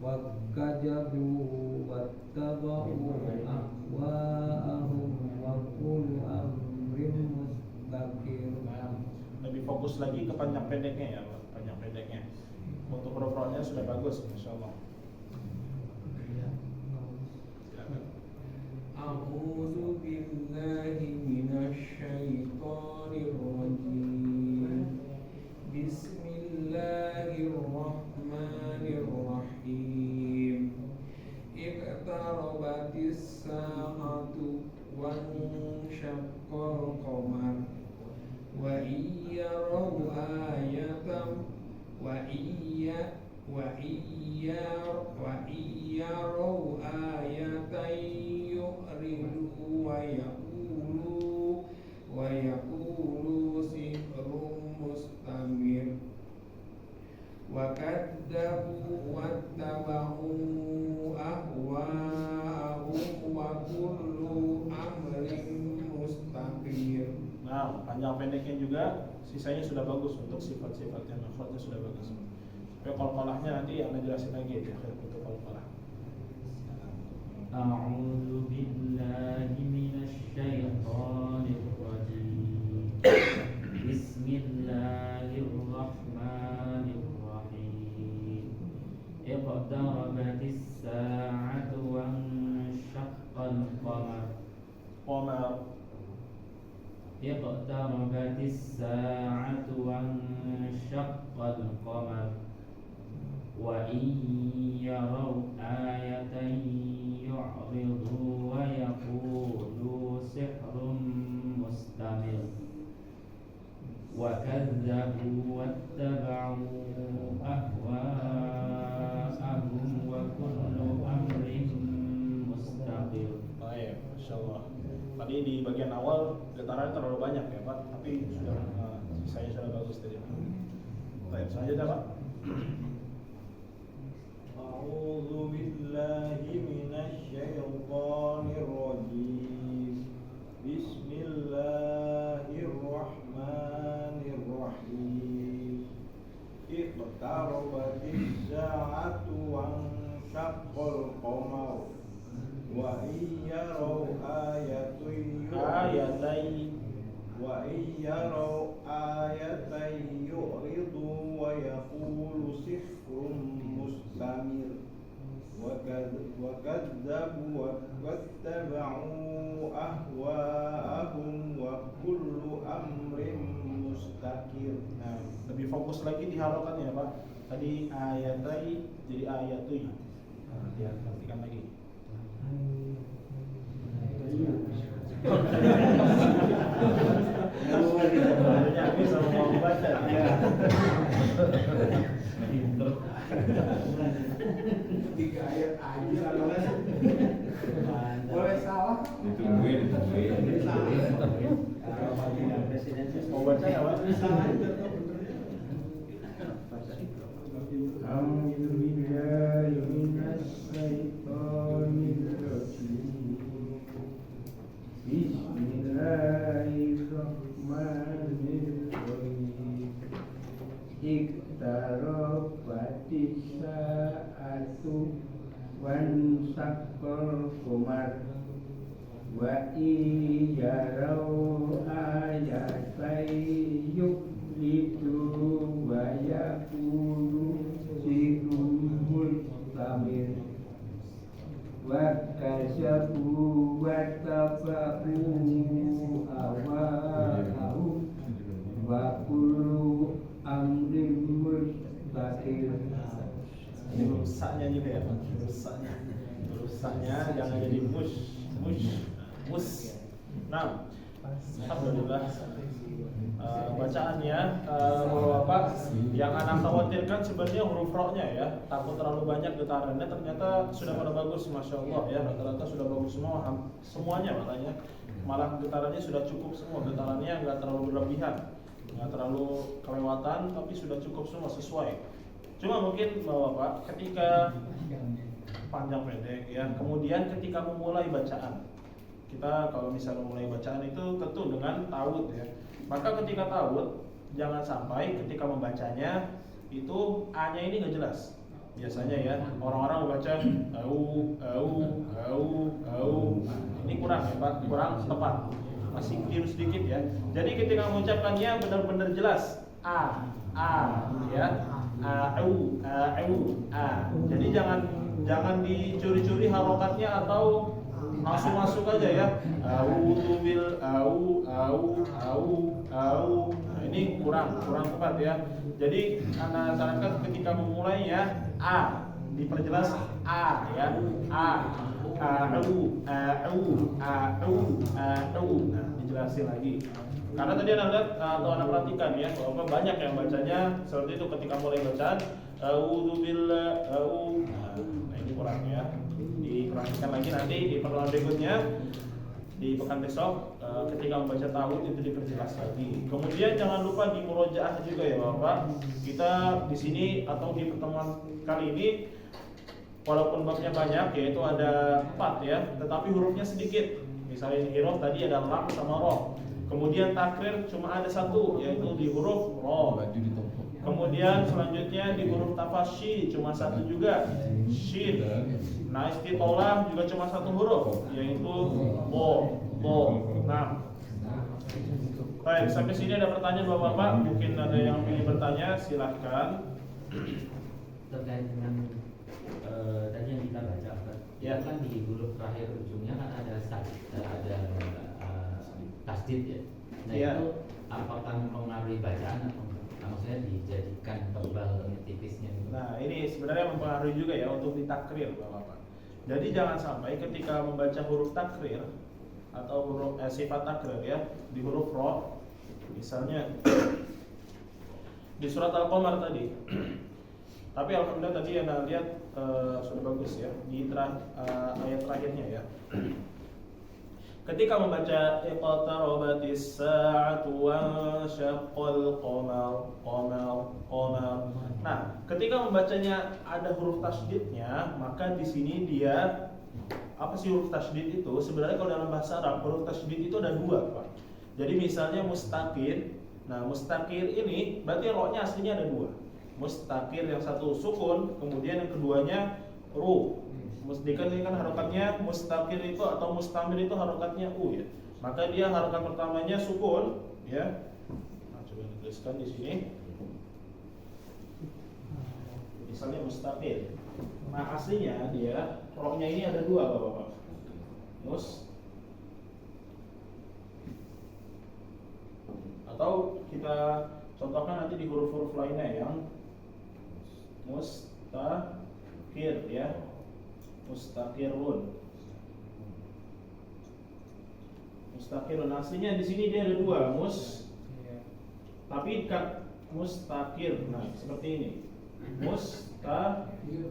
wa kajabu wattaba'u ahwa'ahum wa kullu amrin mustakir. Lebih fokus lagi ke panjang pendeknya ya Pak, panjang pendeknya. Untuk huruf-hurufnya sudah bagus, insyaallah. A'udzu billahi minasyaitonir rajim. Bismillahirrahmanirrahim. Iqtarabatis sa'atu wan syaqqal qamar wa iyarau ayatan yu'ridu wa yaqulu sihrun mustamir wa kadzabu wattaba'u ahwa'ahum wa kullu amrin mustaqir. Nah, panjang pendeknya juga sisanya sudah bagus untuk sifat-sifatnya, makhluknya sudah bagus. Tapi qalqalahnya nanti Anda jelasin lagi ya untuk qalqalah. A'udzu billahi minasyaitonir rajim. Bismillahirrahmanirrahim. Iqtarabatis sa'atu wansyaqqal qamar. Iqtarabatis sa'atu wansyaqqal qamar wa iyarau ayatan yu'ridu wa yaqulu sihrun mustamir wa kadzabu wattaba'u ahwa'ahum wa kullu amrin mustaqir. Baik, masyaallah. Tadi di bagian awal getarannya terlalu banyak ya Pak, tapi sudah sisanya sudah bagus tadi. Baik, selanjutnya Pak. A'udzu billahi minasyaitonir rajim. Bismillahirrahmanirrahim. Iqtarabatis sa'atu wansyaqqal qamar wa iyarau ayatan yu'ridu wa yaqulu sihrun mustamir وكذبوا واتبعوا أهواءهم وكل أمر مستقر. Nah, lebih fokus lagi di harokannya Pak. Tadi ayatai jadi ayatui. Nah, lihat perhatikan lagi. Banyak bisa mau baca ya. Tiga ayat aja boleh salah. Ditungguin. Mau baca nggak Pak? Bismillahirrahmanirrahim. Iqtarabatis sa'atu wan saqqal qamar wa iyarau ayatai yuqlidu wa yaqulu sirrun mustamir wa kasyabu wa tafaku awa'ahu wa kullu amrin mustaqir. Ini rusaknya juga ya Pak. Rusaknya jangan jadi mus. Nah, alhamdulillah. Bacaannya Bapak yang anak khawatirkan sebenarnya huruf ro-nya ya, takut terlalu banyak getarannya, ternyata sudah pada bagus, masya Allah ya, rata-rata sudah bagus semua, semuanya makanya malah getarannya sudah cukup semua, getarannya nggak terlalu berlebihan, nggak terlalu kelewatan, tapi sudah cukup semua sesuai. Cuma mungkin Bapak ketika panjang pendek ya, kemudian ketika memulai bacaan, kita kalau misalnya memulai bacaan itu tentu dengan ta'awudz ya. Maka ketika ta'awudz jangan sampai ketika membacanya itu A-nya ini nggak jelas. Biasanya ya orang-orang membaca au. Ini kurang ya Pak, kurang tepat. Masih keliru sedikit ya. Jadi ketika mengucapkannya benar-benar jelas A ya. Au. Jadi jangan dicuri-curi harokatnya atau langsung masuk aja ya. Au. Nah, ini kurang tepat ya. Jadi Anda sarankan ketika memulainya A diperjelas A ya. Au. Nah, dijelasin lagi. Karena tadi Anda lihat atau Anda perhatikan ya, bahwa banyak yang bacanya seperti itu ketika mulai bacaan nah ini kurang ya. Diperhatikan lagi nanti di pertemuan berikutnya di pekan besok ketika membaca ta'awudz itu diperjelas lagi. Kemudian jangan lupa di murojaah juga ya Bapak. Kita di sini atau di pertemuan kali ini walaupun babnya banyak yaitu ada 4 ya, tetapi hurufnya sedikit. Misalnya huruf tadi ada lam sama ro. Kemudian takrir cuma ada 1 yaitu di huruf ro. Kemudian selanjutnya di huruf tafasyi cuma 1 juga, shin. Nah istitolah juga cuma 1 huruf yaitu bo. Nah, baik sampai sini ada pertanyaan Bapak-bapak, mungkin ada yang ingin bertanya silahkan. Terkait dengan tadi yang kita baca Ya. itu kan di huruf terakhir ujungnya kan ada tasdid ya. Nah Ya. itu apakah mempengaruhi bacaan atau maksudnya dijadikan tebal tipisnya gitu? Nah ini sebenarnya mempengaruhi juga ya untuk ditakrir Bapak-bapak. Jadi jangan sampai ketika membaca huruf takrir atau huruf sifat takrir ya di huruf ro, misalnya di surat Al-Qamar tadi. Tapi alhamdulillah tadi Anda lihat sudah bagus ya di ayat terakhirnya ya. Ketika membaca iqtarabatis sa'atu wansyaqqal qamar. Nah, ketika membacanya ada huruf tasydidnya, maka di sini dia apa sih huruf tasydid itu? Sebenarnya kalau dalam bahasa Arab huruf tasydid itu ada 2, Pak. Jadi misalnya mustaqir. Nah, mustaqir ini berarti ro-nya aslinya ada 2. Mustaqir yang satu sukun, kemudian yang keduanya ru. Musdikan ini kan harokatnya mustaqir itu atau mustamir itu harokatnya u ya. Maka dia harokat pertamanya sukun ya. Nah, coba dituliskan di sini. Misalnya mustaqir. Nah aslinya dia roknya ini ada dua bapak-bapak. Atau kita contohkan nanti di huruf-huruf lainnya yang mustaqir ya, mustaqirun. Mustaqirun aslinya di sini dia ada dua tapi mustaqir. Nah seperti ini mustaqir.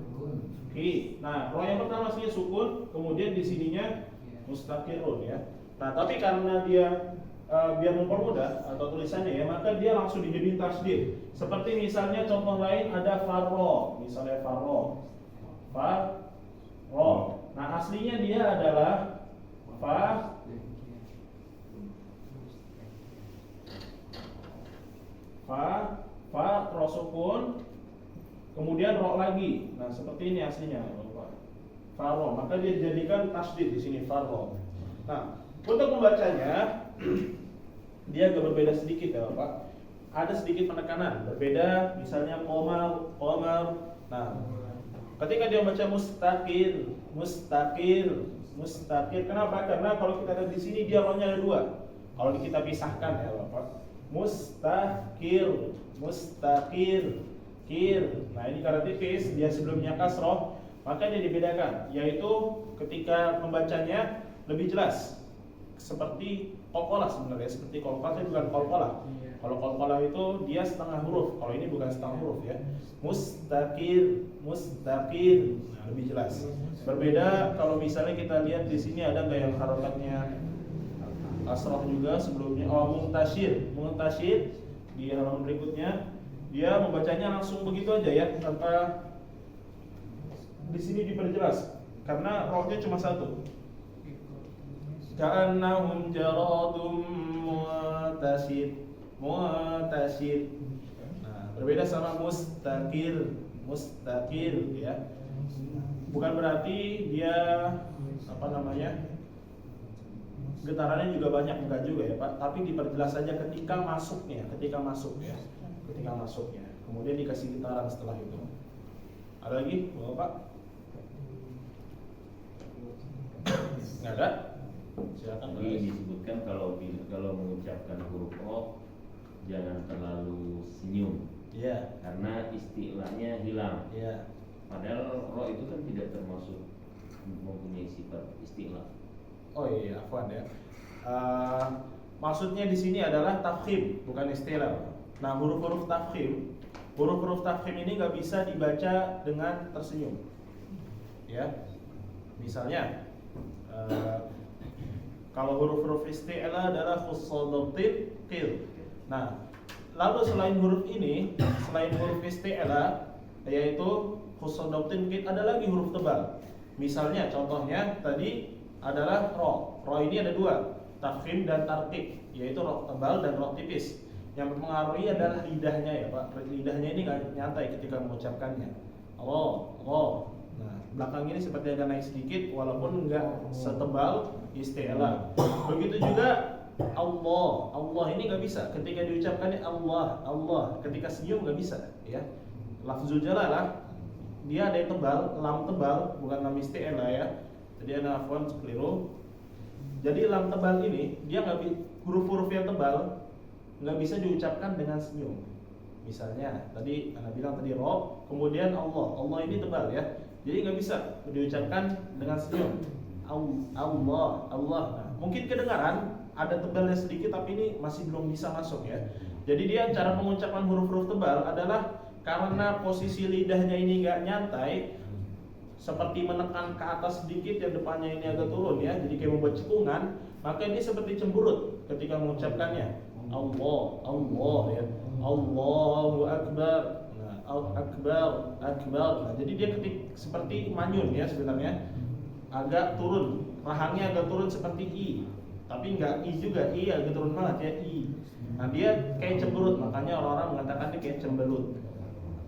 Nah roh yang pertama aslinya sukun, kemudian di sininya mustaqirun ya. Nah tapi karena dia biar mempermudah atau tulisannya ya, maka dia langsung dijadiin tasdid. Seperti misalnya contoh lain ada farro, misalnya farro. Nah aslinya dia adalah ro sukun, kemudian ro lagi. Nah seperti ini aslinya farro, maka dia dijadikan tasdid di sini farro. Nah untuk membacanya dia agak berbeda sedikit ya Bapak. Ada sedikit penekanan, berbeda misalnya qamar. Nah, ketika dia membaca mustaqir. Kenapa? Karena kalau kita lihat di sini dia rohnya ada dua. Kalau kita pisahkan ya Bapak. Mustaqir. Nah, ini karena tipis, dia sebelumnya kasroh, maka dia dibedakan, yaitu ketika membacanya lebih jelas. Seperti qalqalah sebenarnya, seperti qalqalah itu bukan qalqalah. Kalau qalqalah itu dia setengah huruf, kalau ini bukan setengah huruf ya. Mustaqir. Nah, lebih jelas. Berbeda kalau misalnya kita lihat di sini ada nggak yang harokatnya kasroh juga sebelumnya. Muntashir di halaman berikutnya dia membacanya langsung begitu aja ya, tanpa di sini diperjelas karena rohnya cuma satu. Ka'annahum jaradum muntashir. Nah, berbeda sama mustaqir ya. Bukan berarti dia getarannya juga banyak, enggak juga ya Pak, tapi diperjelas saja ketika masuknya. Kemudian dikasih getaran setelah itu. Ada lagi Bapak? Enggak ada? Silakan. Jadi disebutkan kalau mengucapkan huruf O jangan terlalu senyum. Iya. Karena istilahnya hilang. Iya. Padahal roh itu kan tidak termasuk mempunyai sifat istilah. Oh iya, afwan ya. Maksudnya di sini adalah tafkhim, bukan istilah. Nah, huruf-huruf tafkhim ini nggak bisa dibaca dengan tersenyum. Ya, misalnya kalau huruf-huruf isti'la adalah khussadatin qil. Nah, lalu selain huruf isti'la yaitu khussadatin qil, ada lagi huruf tebal. Misalnya contohnya tadi adalah ro. Ro ini ada dua, tafkhim dan tarqiq, yaitu ro tebal dan ro tipis. Yang mempengaruhi adalah lidahnya ya Pak. Lidahnya ini nggak nyantai ketika mengucapkannya. Ro. Nah, belakang ini seperti agak naik sedikit, walaupun nggak setebal isti'la. Begitu juga Allah ini nggak bisa ketika diucapkannya Allah. Ketika senyum nggak bisa ya. Lafzul jalalah dia ada yang tebal, lam tebal, bukan lam isti'la ya. Jadi ana afwan keliru. Jadi lam tebal ini dia huruf-huruf yang tebal nggak bisa diucapkan dengan senyum. Misalnya tadi ana bilang tadi ro, kemudian Allah ini tebal ya. Jadi nggak bisa diucapkan dengan senyum. Allah. Nah, mungkin kedengaran ada tebalnya sedikit, tapi ini masih belum bisa masuk ya. Jadi dia cara mengucapkan huruf-huruf tebal adalah karena posisi lidahnya ini nggak nyantai, seperti menekan ke atas sedikit, yang depannya ini agak turun ya, jadi kayak membuat cekungan, maka ini seperti cemberut ketika mengucapkannya. Allah ya. Allahu Akbar. Nah, akbar. Nah, jadi dia seperti manyun ya sebenarnya, agak turun, rahangnya agak turun seperti i, tapi nggak i juga, i agak turun banget ya i. Nah dia kayak cemberut, makanya orang-orang mengatakan dia kayak cemberut.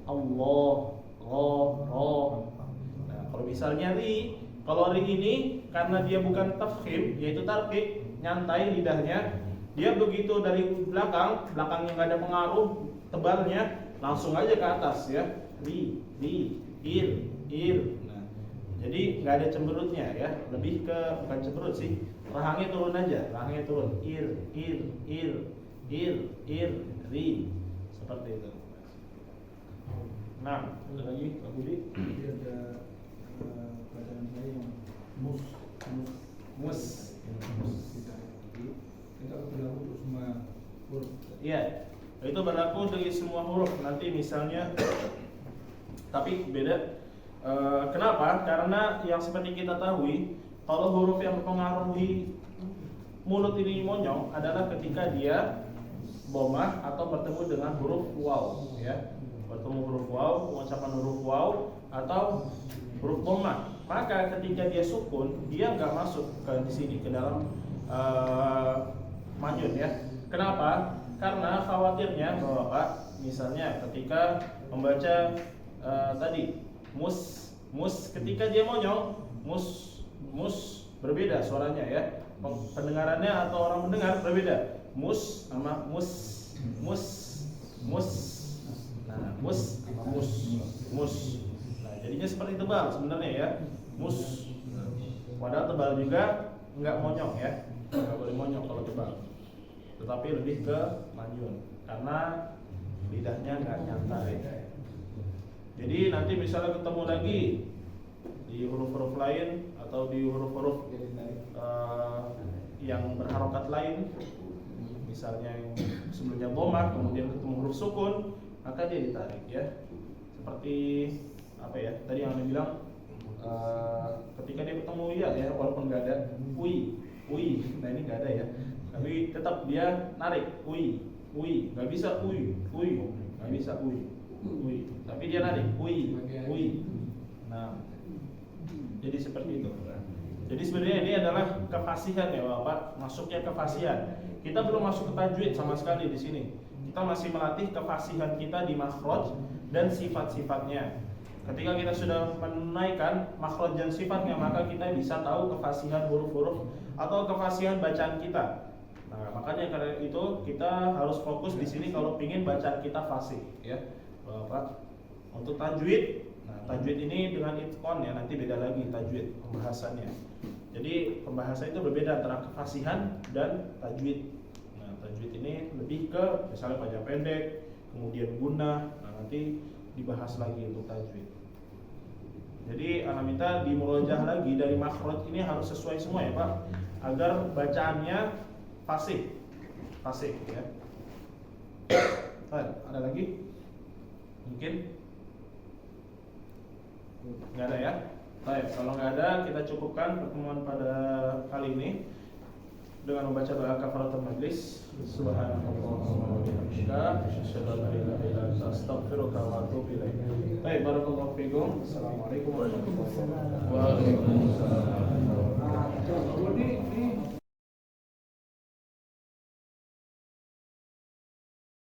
Allah, roh. Nah, kalau misalnya kalau ri ini karena dia bukan tafkhim, yaitu tarqiq, nyantai lidahnya, dia begitu dari belakangnya nggak ada pengaruh tebalnya, langsung aja ke atas ya. Ir. Nah, jadi nggak ada cemberutnya ya, lebih ke bukan cemberut sih, rahangnya turun aja, rahangnya turun. Ri, seperti itu. Nah, ada lagi Pak Budi? Jadi ada bacaan saya yang mus. Kita berlaku untuk semua huruf. Iya, itu berlaku dari semua huruf. Nanti misalnya, tapi beda. Kenapa? Karena yang seperti kita tahu, kalau huruf yang mempengaruhi mulut ini monyong adalah ketika dia bomah atau bertemu dengan huruf waw, ya. Bertemu huruf waw, pengucapan huruf waw atau huruf bomah. Maka ketika dia sukun, dia nggak masuk ke di sini ke dalam manyun ya. Kenapa? Karena khawatirnya bahwa Pak, misalnya ketika membaca tadi mus ketika dia monyong, mus berbeda suaranya ya. Pendengarannya atau orang mendengar berbeda. Mus sama mus. Nah, mus sama mus. Nah, jadinya seperti tebal sebenarnya ya. Mus. Padahal tebal juga enggak monyong ya. Enggak boleh monyong kalau tebal. Tetapi lebih ke manyun karena lidahnya enggak nyantai. Jadi nanti misalnya ketemu lagi di huruf-huruf lain atau di huruf-huruf yang berharokat lain, misalnya yang sebelumnya bomah kemudian ketemu huruf sukun, maka dia ditarik ya. Seperti apa ya? Tadi yang Anda bilang ketika dia ketemu ya walaupun nggak ada ui. Nah ini nggak ada ya. Tapi tetap dia narik ui. Nggak bisa ui. Nggak bisa ui. Tapi dia narik ui. Nah, jadi seperti itu. Jadi sebenarnya ini adalah kefasihan ya Bapak, masuknya kefasihan. Kita belum masuk ke tajwid sama sekali di sini. Kita masih melatih kefasihan kita di makhraj dan sifat-sifatnya. Ketika kita sudah menaikkan makhraj dan sifatnya, maka kita bisa tahu kefasihan huruf-huruf atau kefasihan bacaan kita. Nah, makanya karena itu kita harus fokus di sini kalau pingin bacaan kita fasih ya. Bapak, untuk tajwid, nah tajwid ini dengan itqan ya, nanti beda lagi tajwid pembahasannya. Jadi pembahasan itu berbeda antara kefasihan dan tajwid. Nah, tajwid ini lebih ke misalnya panjang pendek, kemudian gunnah. Nah, nanti dibahas lagi untuk tajwid. Jadi anak minta dimurojah lagi dari makhraj ini harus sesuai semua ya Pak, agar bacaannya fasih ya. Ada lagi? Mungkin nggak ada ya? Baik, kalau nggak ada kita cukupkan pertemuan pada kali ini dengan membaca doa kafaratul majlis. Subhanallahumma wa bihamdika, asyhadu an la ilaha illa anta, astaghfiruka wa atubu ilaik. Baik, barakallahu fiikum. Assalamualaikum warahmatullahi wabarakatuh. Waalaikumsalam.